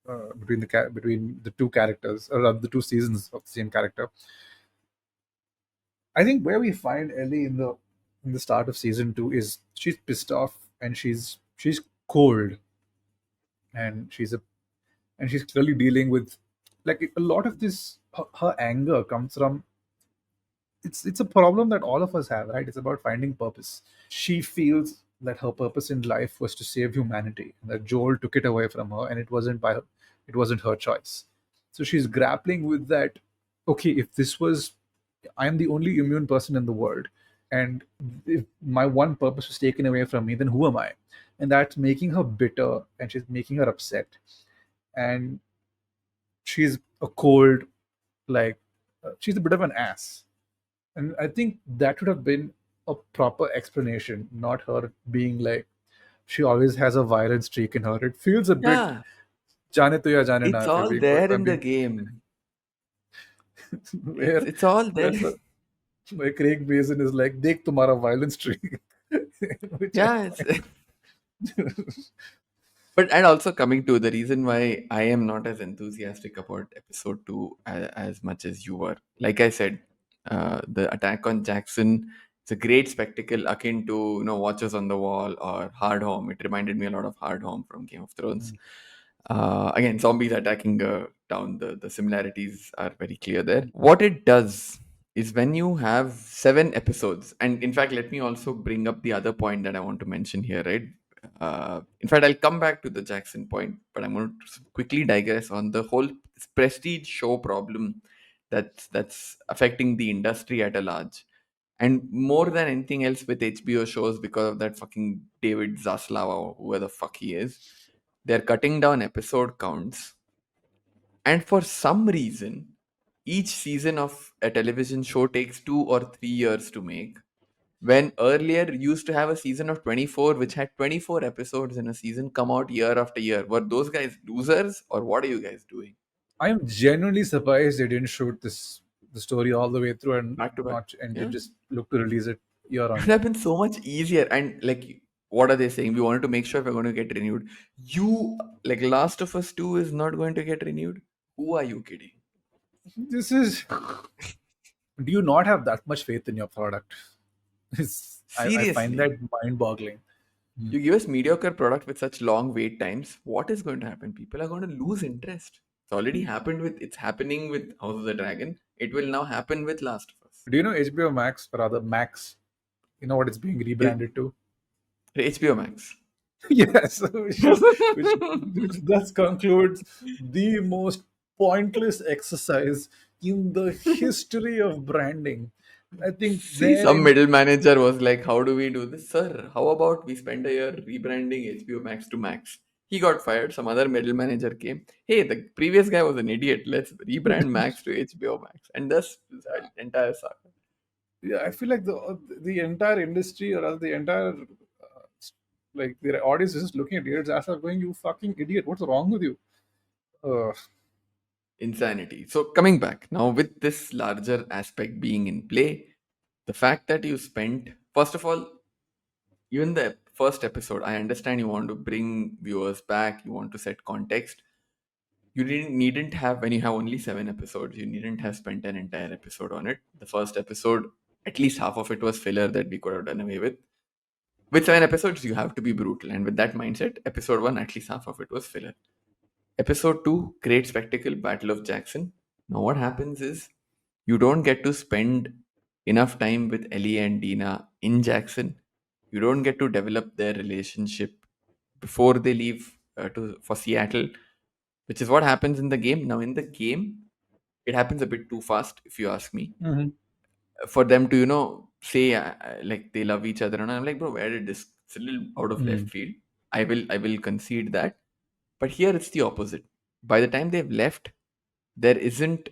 [SPEAKER 1] the two characters, or the two seasons of the same character. I think where we find Ellie in the in the start of season 2 is she's pissed off, and she's cold, and she's clearly dealing with, like, a lot of this. Her anger comes from, it's a problem that all of us have, right? It's about finding purpose. She feels that her purpose in life was to save humanity, and that Joel took it away from her, and it wasn't her choice. So she's grappling with that. Okay, if this was, I'm the only immune person in the world, and if my one purpose was taken away from me, then who am I? And that's making her bitter, and she's making her upset, and she's a cold, like, she's a bit of an ass. And I think that would have been a proper explanation, not her being like, she always has a violent streak in her. It feels a bit
[SPEAKER 2] Yeah,
[SPEAKER 1] jane to ya jane na,
[SPEAKER 2] it's
[SPEAKER 1] if
[SPEAKER 2] all
[SPEAKER 1] if
[SPEAKER 2] there
[SPEAKER 1] I'm
[SPEAKER 2] in the
[SPEAKER 1] being,
[SPEAKER 2] game. It's
[SPEAKER 1] where
[SPEAKER 2] it's all there.
[SPEAKER 1] where, the, where Craig Mazin is like, "Dekh tumhara violent streak," which I
[SPEAKER 2] Yeah, it's
[SPEAKER 1] find.
[SPEAKER 2] but and also coming to the reason why I am not as enthusiastic about episode 2 as much as you were. Like I said, the attack on Jackson is a great spectacle akin to Watchers on the Wall or Hard Home. It reminded me a lot of Hard Home from Game of Thrones. Again, zombies attacking a town. The similarities are very clear there. What it does is when you have 7 episodes, and in fact, let me also bring up the other point that I want to mention here, right? In fact, I'll come back to the Jackson point, but I'm going to quickly digress on the whole prestige show problem that's affecting the industry at a large. And more than anything else with HBO shows, because of that fucking David Zaslav or whoever the fuck he is, they're cutting down episode counts. And for some reason, each season of a television show takes 2 or 3 years to make. When earlier used to have a season of 24, which had 24 episodes in a season, come out year after year. Were those guys losers, or what are you guys doing?
[SPEAKER 1] I'm genuinely surprised they didn't shoot the story all the way through, and
[SPEAKER 2] Back to back.
[SPEAKER 1] not and did
[SPEAKER 2] Yeah.
[SPEAKER 1] just look to release it year
[SPEAKER 2] It
[SPEAKER 1] on
[SPEAKER 2] would
[SPEAKER 1] year.
[SPEAKER 2] have been so much easier. And like, what are they saying? We wanted to make sure we're going to get renewed. You, like, Last of Us 2 is not going to get renewed? Who are you kidding?
[SPEAKER 1] This is. Do you not have that much faith in your product? I find
[SPEAKER 2] Seriously.
[SPEAKER 1] that mind-boggling.
[SPEAKER 2] You give us mediocre product with such long wait times, what is going to happen? People are going to lose interest. It's already happened with, it's happening with House of the Dragon. It will now happen with Last of Us.
[SPEAKER 1] Do you know HBO Max, or rather Max? You know what it's being
[SPEAKER 2] It,
[SPEAKER 1] rebranded to?
[SPEAKER 2] HBO Max.
[SPEAKER 1] Yes, which thus concludes the most pointless exercise in the history of branding. I think
[SPEAKER 2] See, some
[SPEAKER 1] therein.
[SPEAKER 2] middle manager was like, how do we do this? Sir, how about we spend a year rebranding HBO Max to Max? He got fired. Some other middle manager came. Hey, the previous guy was an idiot. Let's rebrand Max to HBO Max. And thus, this entire saga.
[SPEAKER 1] Yeah, I feel like the entire industry, or else the entire, like, the audience is just looking at idiots as are going, "You fucking idiot! What's wrong with you?" Uh,
[SPEAKER 2] Insanity. So, coming back now, with this larger aspect being in play, the fact that you spent, first of all, even the first episode, I understand you want to bring viewers back, you want to set context. You didn't needn't have, when you have only 7 episodes, you needn't have spent an entire episode on it. The first episode, at least half of it was filler that we could have done away with. With 7 episodes, you have to be brutal, and with that mindset, episode 1, at least half of it was filler. Episode 2, great spectacle, Battle of Jackson. Now, what happens is you don't get to spend enough time with Ellie and Dina in Jackson. You don't get to develop their relationship before they leave for Seattle, which is what happens in the game. Now, in the game, it happens a bit too fast, if you ask me,
[SPEAKER 1] mhm.
[SPEAKER 2] for them to say like they love each other. And I'm like, bro, where did this? It's a little out of left
[SPEAKER 1] Mm.
[SPEAKER 2] field. I will concede that, but here it's the opposite. By the time they've left, there isn't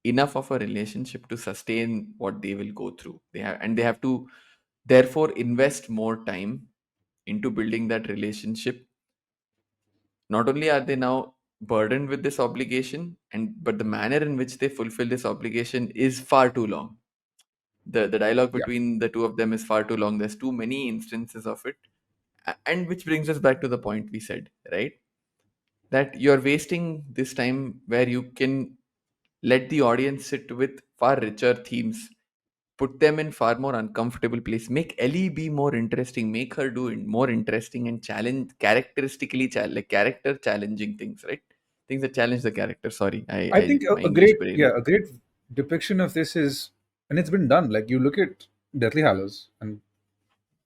[SPEAKER 2] enough of a relationship to sustain what they will go through. They have to therefore invest more time into building that relationship. Not only are they now burdened with this obligation, but the manner in which they fulfill this obligation is far too long. The dialogue
[SPEAKER 1] Yeah.
[SPEAKER 2] between the two of them is far too long. There's too many instances of it. And which brings us back to the point we said, right? That you're wasting this time where you can let the audience sit with far richer themes. put them in far more uncomfortable place, make Ellie be more interesting, make her do more interesting and challenge characteristically like character challenging things, right? Things that challenge the character. Sorry,
[SPEAKER 1] I
[SPEAKER 2] I
[SPEAKER 1] think
[SPEAKER 2] my
[SPEAKER 1] a
[SPEAKER 2] English
[SPEAKER 1] great,
[SPEAKER 2] brain
[SPEAKER 1] yeah,
[SPEAKER 2] is
[SPEAKER 1] a great depiction of this is, and it's been done. Like you look at Deathly Hallows, and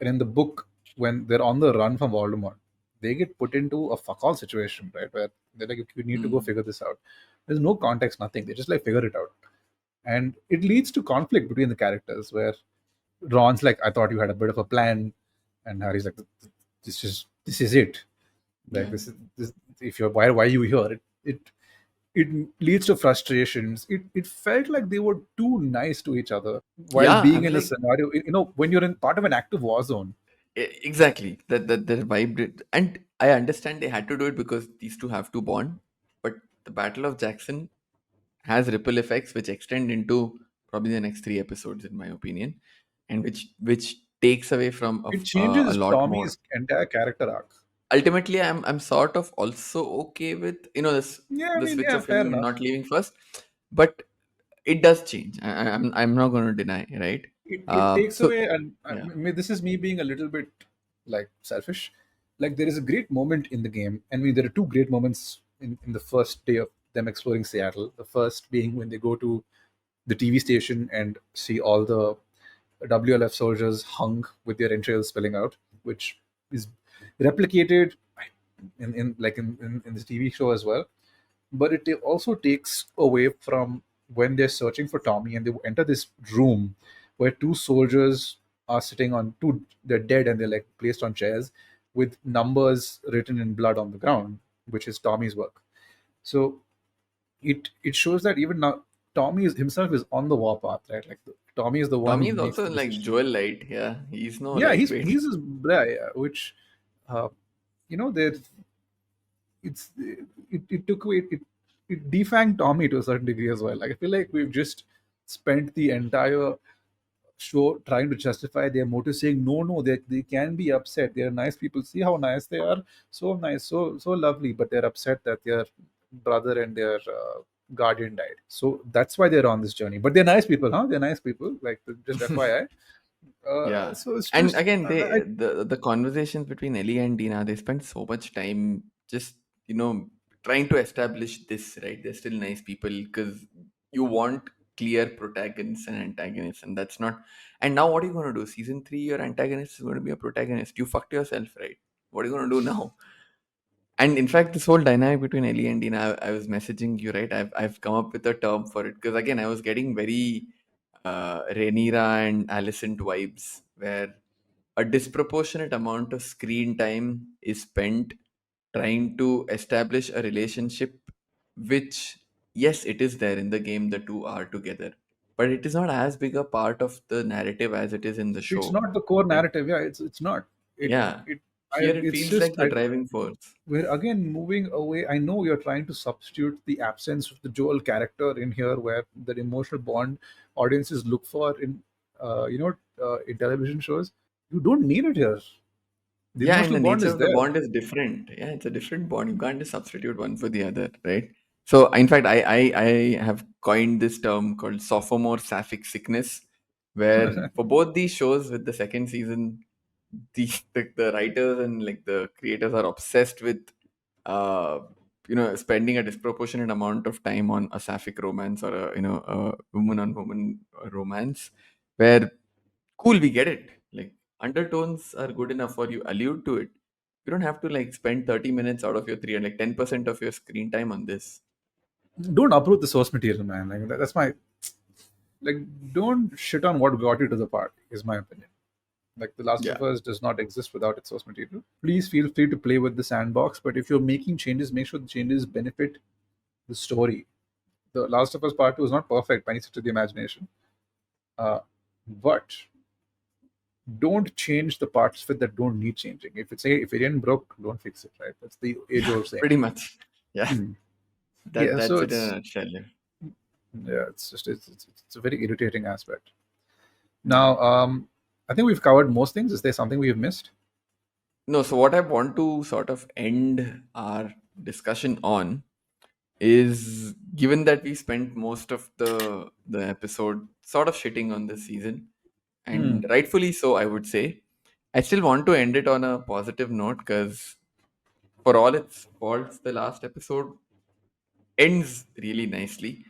[SPEAKER 1] in the book, when they're on the run from Voldemort, they get put into a fuck all situation, right? Where they're like, you need to go
[SPEAKER 2] Mm,
[SPEAKER 1] figure this out. There's no context, nothing. They just like figure it out, and it leads to conflict between the characters. Where Ron's like, I thought you had a bit of a plan, and Harry's like, this is it. Like
[SPEAKER 2] yeah.
[SPEAKER 1] this if you're why are you here? It leads to frustrations. It felt like they were too nice to each other while
[SPEAKER 2] Yeah, I
[SPEAKER 1] being
[SPEAKER 2] was
[SPEAKER 1] in a
[SPEAKER 2] like,
[SPEAKER 1] scenario. When you're in part of an active war zone.
[SPEAKER 2] exactly that vibe and I understand they had to do it because these two have to bond, but the Battle of Jackson has ripple effects which extend into probably the next 3 episodes, in my opinion, and which takes away from
[SPEAKER 1] It
[SPEAKER 2] a
[SPEAKER 1] changes
[SPEAKER 2] lot more.
[SPEAKER 1] Tommy's entire character arc.
[SPEAKER 2] Ultimately, I'm sort of also okay with this
[SPEAKER 1] Yeah, I
[SPEAKER 2] the
[SPEAKER 1] mean,
[SPEAKER 2] switch
[SPEAKER 1] yeah,
[SPEAKER 2] of
[SPEAKER 1] fair
[SPEAKER 2] him
[SPEAKER 1] enough.
[SPEAKER 2] not leaving first, but it does change. I'm not going to deny, right?
[SPEAKER 1] It takes
[SPEAKER 2] So
[SPEAKER 1] away, and
[SPEAKER 2] yeah,
[SPEAKER 1] this is me being a little bit like selfish. Like there is a great moment in the game, and there are two great moments in the first day of them exploring Seattle. The first being when they go to the TV station and see all the WLF soldiers hung with their entrails spilling out, which is replicated in the TV show as well. But it also takes away from when they're searching for Tommy and they enter this room where two soldiers are sitting on two, they're dead and they're like placed on chairs with numbers written in blood on the ground, which is Tommy's work. So it shows that even now Tommy himself is on the warpath, right? Like Tommy is the one who
[SPEAKER 2] Tommy is
[SPEAKER 1] makes
[SPEAKER 2] also
[SPEAKER 1] the
[SPEAKER 2] like
[SPEAKER 1] decision.
[SPEAKER 2] Joel Light. Yeah, he's no
[SPEAKER 1] Yeah,
[SPEAKER 2] lightweight.
[SPEAKER 1] he's his yeah, which uh, there it took away it defanged Tommy to a certain degree as well. Like I feel like we've just spent the entire show trying to justify their motive, saying no, they can be upset. They're nice people. See how nice they are, so nice, so lovely, but they're upset that their brother and their guardian died. So that's why they're on this journey. But they're nice people, huh? They're nice people. Like just FYI.
[SPEAKER 2] Yeah.
[SPEAKER 1] So it's
[SPEAKER 2] And
[SPEAKER 1] just
[SPEAKER 2] again, the conversations between Ellie and Dina, they spend so much time just, trying to establish this, right? They're still nice people because you want clear protagonists and antagonists, and that's not. And now, what are you going to do? Season 3, your antagonist is going to be a protagonist. You fucked yourself, right? What are you going to do now? And in fact, this whole dynamic between Ellie and Dina, I was messaging you, right? I've come up with a term for it because again, I was getting very Rhaenyra and Alicent vibes, where a disproportionate amount of screen time is spent trying to establish a relationship, which yes, it is there in the game. The two are together, but it is not as big a part of the narrative as it is in the
[SPEAKER 1] it's
[SPEAKER 2] show.
[SPEAKER 1] not the core
[SPEAKER 2] Right?
[SPEAKER 1] narrative. Yeah, it's not. It
[SPEAKER 2] Yeah.
[SPEAKER 1] it
[SPEAKER 2] Here it
[SPEAKER 1] it's
[SPEAKER 2] feels like
[SPEAKER 1] just
[SPEAKER 2] the driving force.
[SPEAKER 1] we're again moving away. I know you're trying to substitute the absence of the Joel character in here, where the emotional bond audiences look for in television shows. You don't need it here. The
[SPEAKER 2] Yeah, and
[SPEAKER 1] emotional
[SPEAKER 2] the
[SPEAKER 1] bond
[SPEAKER 2] nature
[SPEAKER 1] is
[SPEAKER 2] of the
[SPEAKER 1] there.
[SPEAKER 2] bond is different. Yeah, it's a different bond. You can't just substitute one for the other, right? So, in fact, I have coined this term called sophomore sapphic sickness, where for both these shows with the second season, the writers and like the creators are obsessed with, uh, spending a disproportionate amount of time on a sapphic romance or a woman on woman romance, where cool, we get it. Like undertones are good enough for you. Allude to it. You don't have to like spend 30 minutes out of your three and like 10% of your screen time on this.
[SPEAKER 1] Don't uproot the source material, man. Like that's my like. Don't shit on what got you to the part. Is my opinion. Like The Last
[SPEAKER 2] Yeah.
[SPEAKER 1] of Us does not exist without its source material. Please feel free to play with the sandbox, but if you're making changes, make sure the changes benefit the story. The Last of Us Part 2 is not perfect by any stretch of the imagination, but don't change the parts of it that don't need changing. If it ain't broke, don't fix it. Right? That's the age
[SPEAKER 2] Yeah,
[SPEAKER 1] old saying.
[SPEAKER 2] pretty much. Yeah.
[SPEAKER 1] Hmm.
[SPEAKER 2] That
[SPEAKER 1] Yeah, so
[SPEAKER 2] that's it in a
[SPEAKER 1] it's
[SPEAKER 2] nutshell. Yeah.
[SPEAKER 1] yeah, it's just it's a very irritating aspect. Now, I think we've covered most things. Is there something we have missed?
[SPEAKER 2] No, so what I want to sort of end our discussion on is, given that we spent most of the episode sort of shitting on this season, and
[SPEAKER 1] Hmm.
[SPEAKER 2] rightfully so, I would say, I still want to end it on a positive note because for all its faults, the last episode ends really nicely.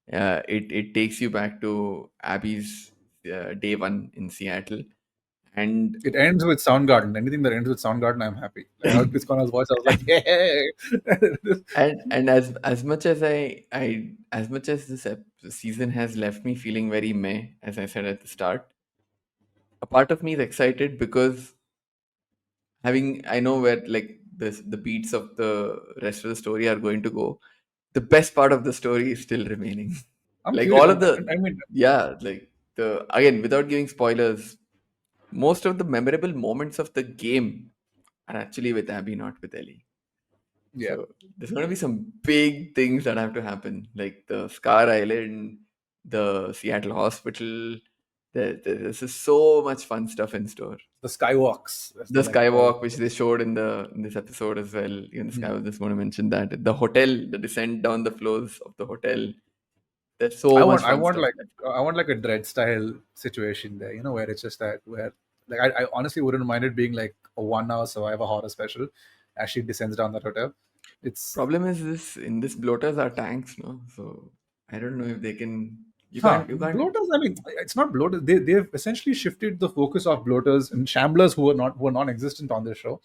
[SPEAKER 2] It takes you back to Abby's day one in Seattle, and
[SPEAKER 1] It ends with Soundgarden. Anything that ends with Soundgarden, I'm happy. Like, I heard Chris Cornell's voice. I was like, "Hey!"
[SPEAKER 2] and as much as I as much as this season has left me feeling very meh, as I said at the start, a part of me is excited because having I know where like the beats of the rest of the story are going to go. The best part of the story is still remaining.
[SPEAKER 1] I'm
[SPEAKER 2] Like
[SPEAKER 1] curious.
[SPEAKER 2] all of the,
[SPEAKER 1] I mean,
[SPEAKER 2] yeah, like the, again, without giving spoilers, most of the memorable moments of the game are actually with Abby, not with Ellie.
[SPEAKER 1] yeah,
[SPEAKER 2] So there's going to be some big things that have to happen, like the Scar Island, the Seattle Hospital. There's just so much fun stuff in store.
[SPEAKER 1] the Skywalks, as
[SPEAKER 2] The
[SPEAKER 1] they like to call it.
[SPEAKER 2] skywalk, which they showed in this episode as well. Even the sky
[SPEAKER 1] Hmm.
[SPEAKER 2] was just going to mention that the hotel, the descent down the floors of the hotel. There's
[SPEAKER 1] I
[SPEAKER 2] so much
[SPEAKER 1] want, I
[SPEAKER 2] fun
[SPEAKER 1] want
[SPEAKER 2] stuff
[SPEAKER 1] like,
[SPEAKER 2] left.
[SPEAKER 1] I want like a Dread style situation there. Where it's just that where, like, I honestly wouldn't mind it being like a 1 hour Survivor horror special, as she descends down that hotel. It's
[SPEAKER 2] Problem is this, in this bloaters are tanks, no? So I don't know if they can. You can't.
[SPEAKER 1] bloaters. I mean, it's not bloaters. They've essentially shifted the focus of bloaters and shamblers who are non-existent on this show.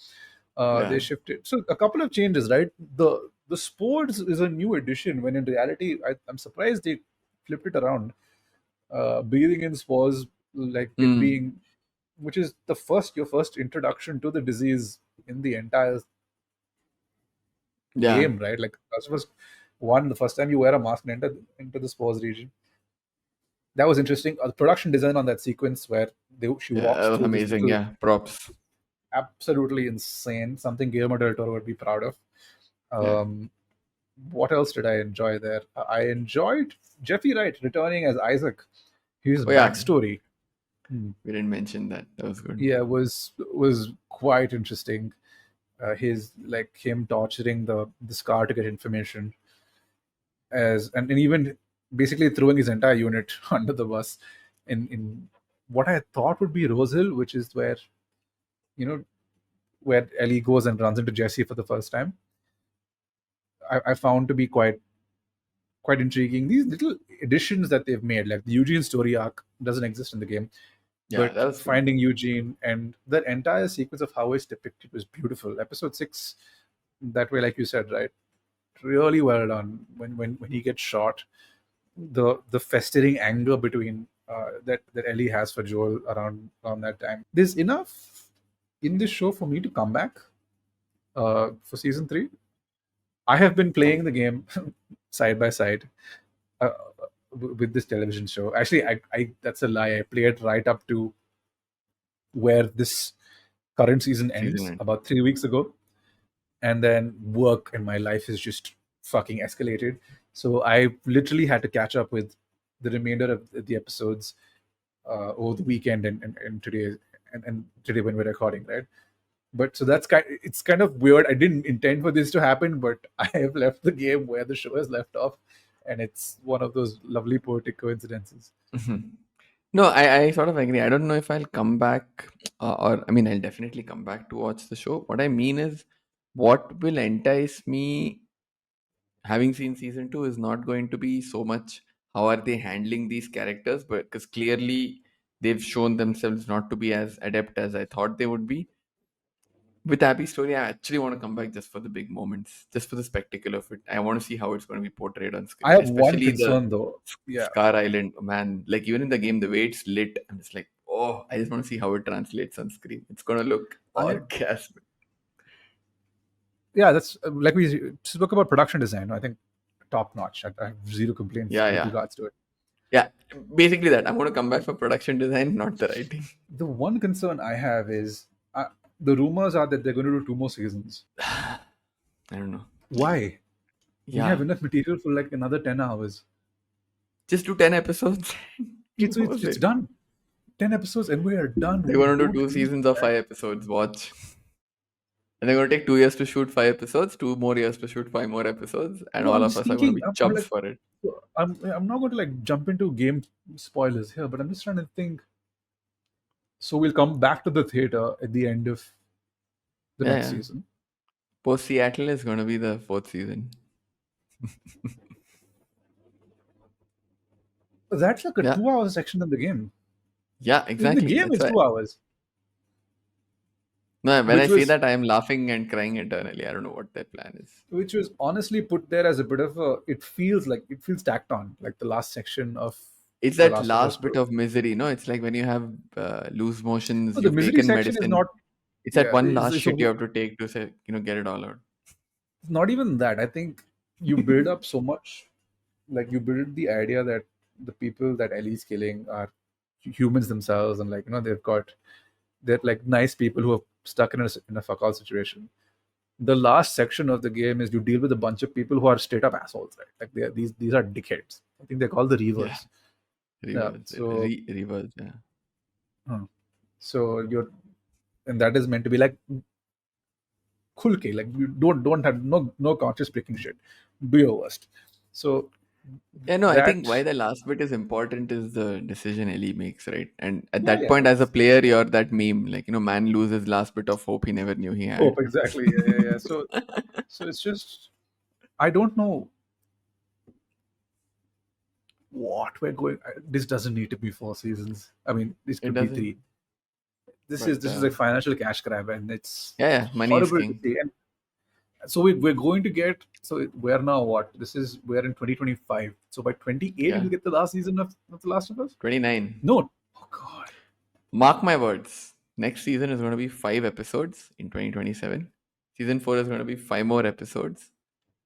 [SPEAKER 1] They
[SPEAKER 2] Yeah.
[SPEAKER 1] shifted. So a couple of changes, right? The sports is a new addition. When in reality, I'm surprised they flipped it around. Breathing in spores, like it
[SPEAKER 2] Mm,
[SPEAKER 1] being, which is your first introduction to the disease in the entire
[SPEAKER 2] yeah.
[SPEAKER 1] game, right? Like Last of Us One, the first time you wear a mask and enter into the spores region. That was interesting. The production design on that sequence where she
[SPEAKER 2] Yeah.
[SPEAKER 1] walks
[SPEAKER 2] That was
[SPEAKER 1] through this
[SPEAKER 2] amazing.
[SPEAKER 1] little,
[SPEAKER 2] Yeah. Props.
[SPEAKER 1] absolutely insane. Something Guillermo del Toro would be proud of.
[SPEAKER 2] Yeah.
[SPEAKER 1] Um, what else did I enjoy there? I enjoyed Jeffrey Wright returning as Isaac. His
[SPEAKER 2] Oh yeah.
[SPEAKER 1] backstory, hmm,
[SPEAKER 2] We didn't mention that. That was good.
[SPEAKER 1] yeah, was quite interesting. His like him torturing the Scar to get information, and even basically throwing his entire unit under the bus in what I thought would be Rosehill, which is you know where Ellie goes and runs into Jesse for the first time. I found to be quite intriguing. These little additions that they've made, like the Eugene story arc, doesn't exist in the game,
[SPEAKER 2] Yeah.
[SPEAKER 1] but
[SPEAKER 2] That was good.
[SPEAKER 1] finding Eugene and that entire sequence of how it's depicted was beautiful. Episode 6, that way, like you said, right, really well done. When he gets shot, the festering anger between that Ellie has for Joel around that time. There's enough in this show for me to come back for season 3. I have been playing the game side by side uh, with this television show. Actually, I that's a lie. I played right up to where this current season
[SPEAKER 2] Season
[SPEAKER 1] ends
[SPEAKER 2] end.
[SPEAKER 1] about 3 weeks ago, and then work and my life is just fucking escalated. So I literally had to catch up with the remainder of the episodes over the weekend and today and today when we're recording, right? But so it's kind of weird. I didn't intend for this to happen, but I have left the game where the show has left off, and it's one of those lovely poetic coincidences.
[SPEAKER 2] Mhm. No, I sort of agree. I don't know if I'll come back, or I mean, I'll definitely come back to watch the show. What I mean is, what will entice me, having seen season two, is not going to be so much how are they handling these characters, but because clearly they've shown themselves not to be as adept as I thought they would be. With Abby's story, I actually want to come back just for the big moments, just for the spectacle of it. I want to see how it's going to be portrayed on
[SPEAKER 1] I
[SPEAKER 2] screen,
[SPEAKER 1] have one
[SPEAKER 2] especially the
[SPEAKER 1] concern though. Yeah,
[SPEAKER 2] Scar Island. Man, like even in the game, the way it's lit, I'm just like, oh, I just want to see how it translates on screen. It's going to look
[SPEAKER 1] I
[SPEAKER 2] orgasmic.
[SPEAKER 1] yeah, that's like we spoke about production design. I think top notch. I have zero complaints
[SPEAKER 2] Yeah,
[SPEAKER 1] with
[SPEAKER 2] yeah,
[SPEAKER 1] regards to it.
[SPEAKER 2] yeah. Basically, that I'm going to come back for production design, not the writing.
[SPEAKER 1] The one concern I have is the rumors are that they're going to do 2 more seasons.
[SPEAKER 2] I don't know.
[SPEAKER 1] Why? We have
[SPEAKER 2] Yeah,
[SPEAKER 1] enough material for like another 10 hours.
[SPEAKER 2] just do 10 episodes.
[SPEAKER 1] It's
[SPEAKER 2] What
[SPEAKER 1] it's,
[SPEAKER 2] was
[SPEAKER 1] it's
[SPEAKER 2] it?
[SPEAKER 1] done. 10 episodes and we are done.
[SPEAKER 2] They're
[SPEAKER 1] We
[SPEAKER 2] going to do
[SPEAKER 1] don't
[SPEAKER 2] two
[SPEAKER 1] need
[SPEAKER 2] seasons of
[SPEAKER 1] that.
[SPEAKER 2] 5 episodes. Watch. And they're going to take 2 years to shoot 5 episodes, 2 more years to shoot 5 more episodes, and
[SPEAKER 1] No,
[SPEAKER 2] all
[SPEAKER 1] I'm
[SPEAKER 2] of
[SPEAKER 1] just
[SPEAKER 2] us are going to
[SPEAKER 1] thinking.
[SPEAKER 2] be
[SPEAKER 1] I'm
[SPEAKER 2] chubs
[SPEAKER 1] like,
[SPEAKER 2] for it.
[SPEAKER 1] I'm not going to like jump into game spoilers here, but I'm just trying to think. So we'll come back to the theater at the end of the
[SPEAKER 2] Yeah,
[SPEAKER 1] next
[SPEAKER 2] yeah.
[SPEAKER 1] season.
[SPEAKER 2] Post Seattle is going to be the fourth season.
[SPEAKER 1] That's like a
[SPEAKER 2] Yeah,
[SPEAKER 1] 2 hour section of the game.
[SPEAKER 2] yeah,
[SPEAKER 1] In the
[SPEAKER 2] exactly.
[SPEAKER 1] game,
[SPEAKER 2] That's
[SPEAKER 1] it's
[SPEAKER 2] why.
[SPEAKER 1] 2 hours,
[SPEAKER 2] No, when I
[SPEAKER 1] which
[SPEAKER 2] say
[SPEAKER 1] was
[SPEAKER 2] that, I am laughing and crying eternally. I don't know what their plan is.
[SPEAKER 1] honestly put there as a bit of a. It feels tacked on, like the last section of
[SPEAKER 2] It's
[SPEAKER 1] The
[SPEAKER 2] that
[SPEAKER 1] Last of Us
[SPEAKER 2] last bit
[SPEAKER 1] 2.
[SPEAKER 2] of misery, no? It's like when you have loose motions,
[SPEAKER 1] No, the
[SPEAKER 2] you've
[SPEAKER 1] misery
[SPEAKER 2] taken
[SPEAKER 1] section is
[SPEAKER 2] medicine.
[SPEAKER 1] not.
[SPEAKER 2] It's that
[SPEAKER 1] Yeah,
[SPEAKER 2] one last
[SPEAKER 1] it's a
[SPEAKER 2] shit you have to take to say, get it all out.
[SPEAKER 1] not even that. I think you build up so much, like you build the idea that the people that Ellie's killing are humans themselves, and like they're like nice people who are stuck in a fuck all situation. The last section of the game is you deal with a bunch of people who are straight up assholes, right? Like these are dickheads. I think they're called the
[SPEAKER 2] Yeah,
[SPEAKER 1] Reavers. Yeah.
[SPEAKER 2] reverse,
[SPEAKER 1] So
[SPEAKER 2] reverse. Yeah,
[SPEAKER 1] uh, so you're and that is meant to be like khulke, like you don't have no conscious breaking shit. Do your worst. So
[SPEAKER 2] yeah. No, I think
[SPEAKER 1] that
[SPEAKER 2] why the last bit is important is the decision Ellie makes, right? And at
[SPEAKER 1] yeah
[SPEAKER 2] that
[SPEAKER 1] yeah
[SPEAKER 2] point, as a
[SPEAKER 1] it's
[SPEAKER 2] player, you're that meme, like man loses last bit of hope he never knew he had.
[SPEAKER 1] hope exactly yeah. So it's just I don't know what we're going. This doesn't need to be 4 seasons. I mean, this
[SPEAKER 2] It
[SPEAKER 1] could be
[SPEAKER 2] doesn't,
[SPEAKER 1] three. This
[SPEAKER 2] but
[SPEAKER 1] is this is a financial cash grab, and it's
[SPEAKER 2] yeah, yeah, money is
[SPEAKER 1] horrible to
[SPEAKER 2] king.
[SPEAKER 1] see. And so we're going to get. So we're now what? We're in 2025. So by 28,
[SPEAKER 2] Yeah,
[SPEAKER 1] we'll get the last season of The Last of Us.
[SPEAKER 2] 29.
[SPEAKER 1] No, oh god,
[SPEAKER 2] Mark my words. Next season is going to be 5 episodes in 2027. Season 4 is going to be 5 more episodes.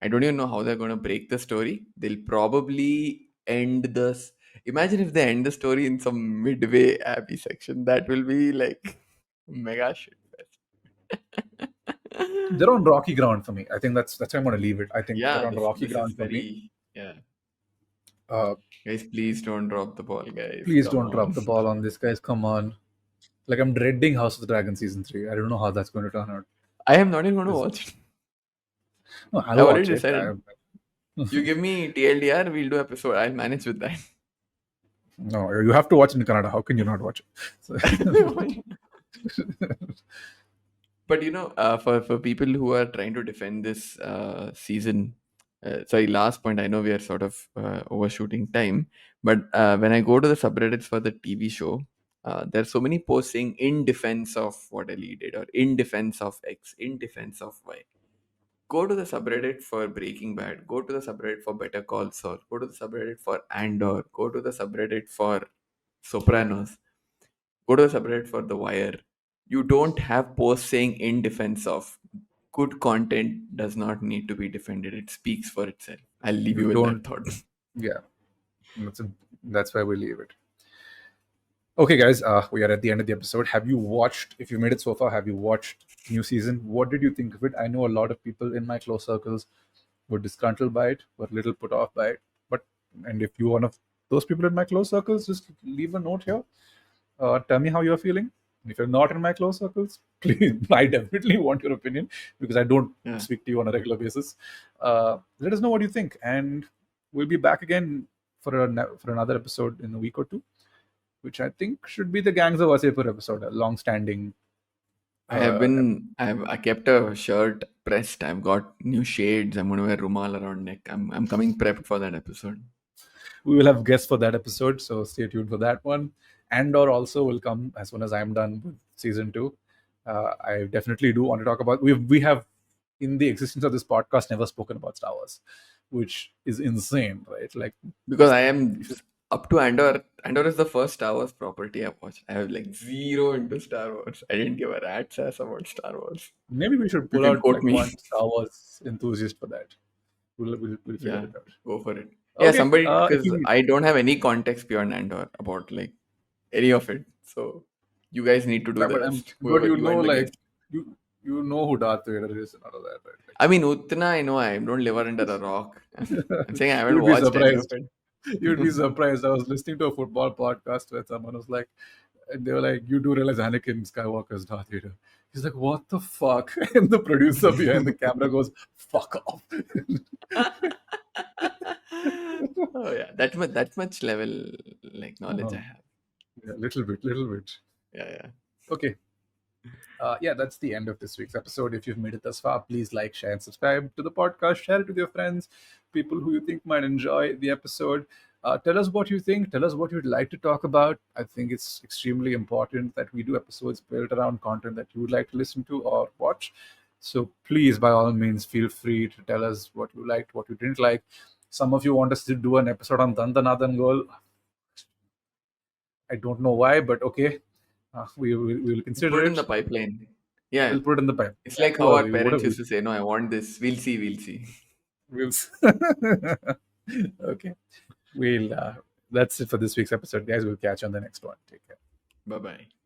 [SPEAKER 2] I don't even know how they're going to break the story. They'll probably end this. Imagine if they end the story in some midway Abby section. That will be like mega shit fest.
[SPEAKER 1] they're on rocky ground for me. I think that's where I'm going to leave it. I think they're
[SPEAKER 2] Yeah,
[SPEAKER 1] on rocky
[SPEAKER 2] this is
[SPEAKER 1] ground for me.
[SPEAKER 2] very, yeah.
[SPEAKER 1] Uh,
[SPEAKER 2] Guys, please don't drop the ball, guys.
[SPEAKER 1] please
[SPEAKER 2] Come
[SPEAKER 1] don't drop
[SPEAKER 2] on.
[SPEAKER 1] the ball on this, guys. Come on. Like I'm dreading House of the Dragon season 3. I don't know how that's going to turn out.
[SPEAKER 2] I am not even going to
[SPEAKER 1] 'Cause-
[SPEAKER 2] watch it.
[SPEAKER 1] no, I'll
[SPEAKER 2] I've already
[SPEAKER 1] watch it.
[SPEAKER 2] decided. You give me TLDR, we'll do episode. I'll manage with that.
[SPEAKER 1] No, you have to watch it in Canada. How can you not watch it? So-
[SPEAKER 2] But for people who are trying to defend this season, sorry, last point. I know we are sort of overshooting time, but when I go to the subreddits for the TV show, there's so many posts saying in defense of what Ellie did, or in defense of X, in defense of Y. Go to the subreddit for Breaking Bad. Go to the subreddit for Better Call Saul. Go to the subreddit for Andor. Go to the subreddit for Sopranos. Go to the subreddit for The Wire. You don't have posts saying in defense of. Good content does not need to be defended. It speaks for itself. I'll leave
[SPEAKER 1] you
[SPEAKER 2] you with that
[SPEAKER 1] don't.
[SPEAKER 2] thought.
[SPEAKER 1] Yeah, that's why we leave it. Okay, guys, we are at the end of the episode. Have you watched? If you made it so far, have you watched new season? What did you think of it? I know a lot of people in my close circles were disgruntled by it, were a little put off by it. And if you're one of those people in my close circles, just leave a note here. Tell me how you're feeling. If you're not in my close circles, please, I definitely want your opinion because I don't
[SPEAKER 2] Yeah.
[SPEAKER 1] speak to you on a regular basis. Let us know what you think, and we'll be back again for another episode in a week or two, which I think should be the Gangs of Wasseypur episode, a long-standing.
[SPEAKER 2] I kept a shirt pressed. I've got new shades. I'm going to wear rumal around neck. I'm coming prepped for that episode.
[SPEAKER 1] We will have guests for that episode, so stay tuned for that one. Andor also will come as soon as I'm done with season 2. I definitely do want to talk about. We have in the existence of this podcast never spoken about Star Wars, which is insane, right? Like
[SPEAKER 2] Because I am up to Andor. Andor is the first Star Wars property I've watched. I have like zero into Star Wars. I didn't give a rat's ass about Star Wars.
[SPEAKER 1] maybe we should
[SPEAKER 2] You
[SPEAKER 1] pull
[SPEAKER 2] can
[SPEAKER 1] out
[SPEAKER 2] quote
[SPEAKER 1] like
[SPEAKER 2] me.
[SPEAKER 1] one Star Wars enthusiast for that. We'll figure
[SPEAKER 2] Yeah,
[SPEAKER 1] it out.
[SPEAKER 2] go for it. Yeah,
[SPEAKER 1] Okay.
[SPEAKER 2] somebody,
[SPEAKER 1] If
[SPEAKER 2] because
[SPEAKER 1] you
[SPEAKER 2] I don't have any context beyond Andor about like any of it. So you guys need to do the rest.
[SPEAKER 1] but
[SPEAKER 2] Whoever
[SPEAKER 1] you
[SPEAKER 2] you
[SPEAKER 1] know,
[SPEAKER 2] and the
[SPEAKER 1] like
[SPEAKER 2] guest.
[SPEAKER 1] you know who Darth Vader is and all of that, right? Like,
[SPEAKER 2] I mean, Uttana, I know I don't live under a rock. I'm saying I haven't
[SPEAKER 1] you'd be
[SPEAKER 2] watched any of
[SPEAKER 1] surprised.
[SPEAKER 2] it.
[SPEAKER 1] You'd be surprised. I was listening to a football podcast where someone was like, And they were like, "You do realize Anakin Skywalker is Darth Vader?" He's like, "What the fuck?" And the producer behind the camera goes, "Fuck off."
[SPEAKER 2] Oh yeah, that much level like knowledge I
[SPEAKER 1] Um,
[SPEAKER 2] have.
[SPEAKER 1] yeah, little bit.
[SPEAKER 2] Yeah, yeah.
[SPEAKER 1] Okay. Yeah, that's the end of this week's episode. If you've made it thus far, please like, share, and subscribe to the podcast. Share it with your friends, people who you think might enjoy the episode. Tell us what you think. Tell us what you'd like to talk about. I think it's extremely important that we do episodes built around content that you would like to listen to or watch. So please, by all means, feel free to tell us what you liked, what you didn't like. Some of you want us to do an episode on Dandanadan Girl. I don't know why, but okay. We will
[SPEAKER 2] Put
[SPEAKER 1] consider
[SPEAKER 2] it in the
[SPEAKER 1] it.
[SPEAKER 2] pipeline. Yeah,
[SPEAKER 1] We'll put it in the pipe.
[SPEAKER 2] it's like how our
[SPEAKER 1] Well, what are
[SPEAKER 2] parents
[SPEAKER 1] we?
[SPEAKER 2] used to say, "No, I want this. We'll see. We'll see."
[SPEAKER 1] We'll okay. We'll that's it for this week's episode, guys. We'll catch you on the next one. Take care.
[SPEAKER 2] Bye bye.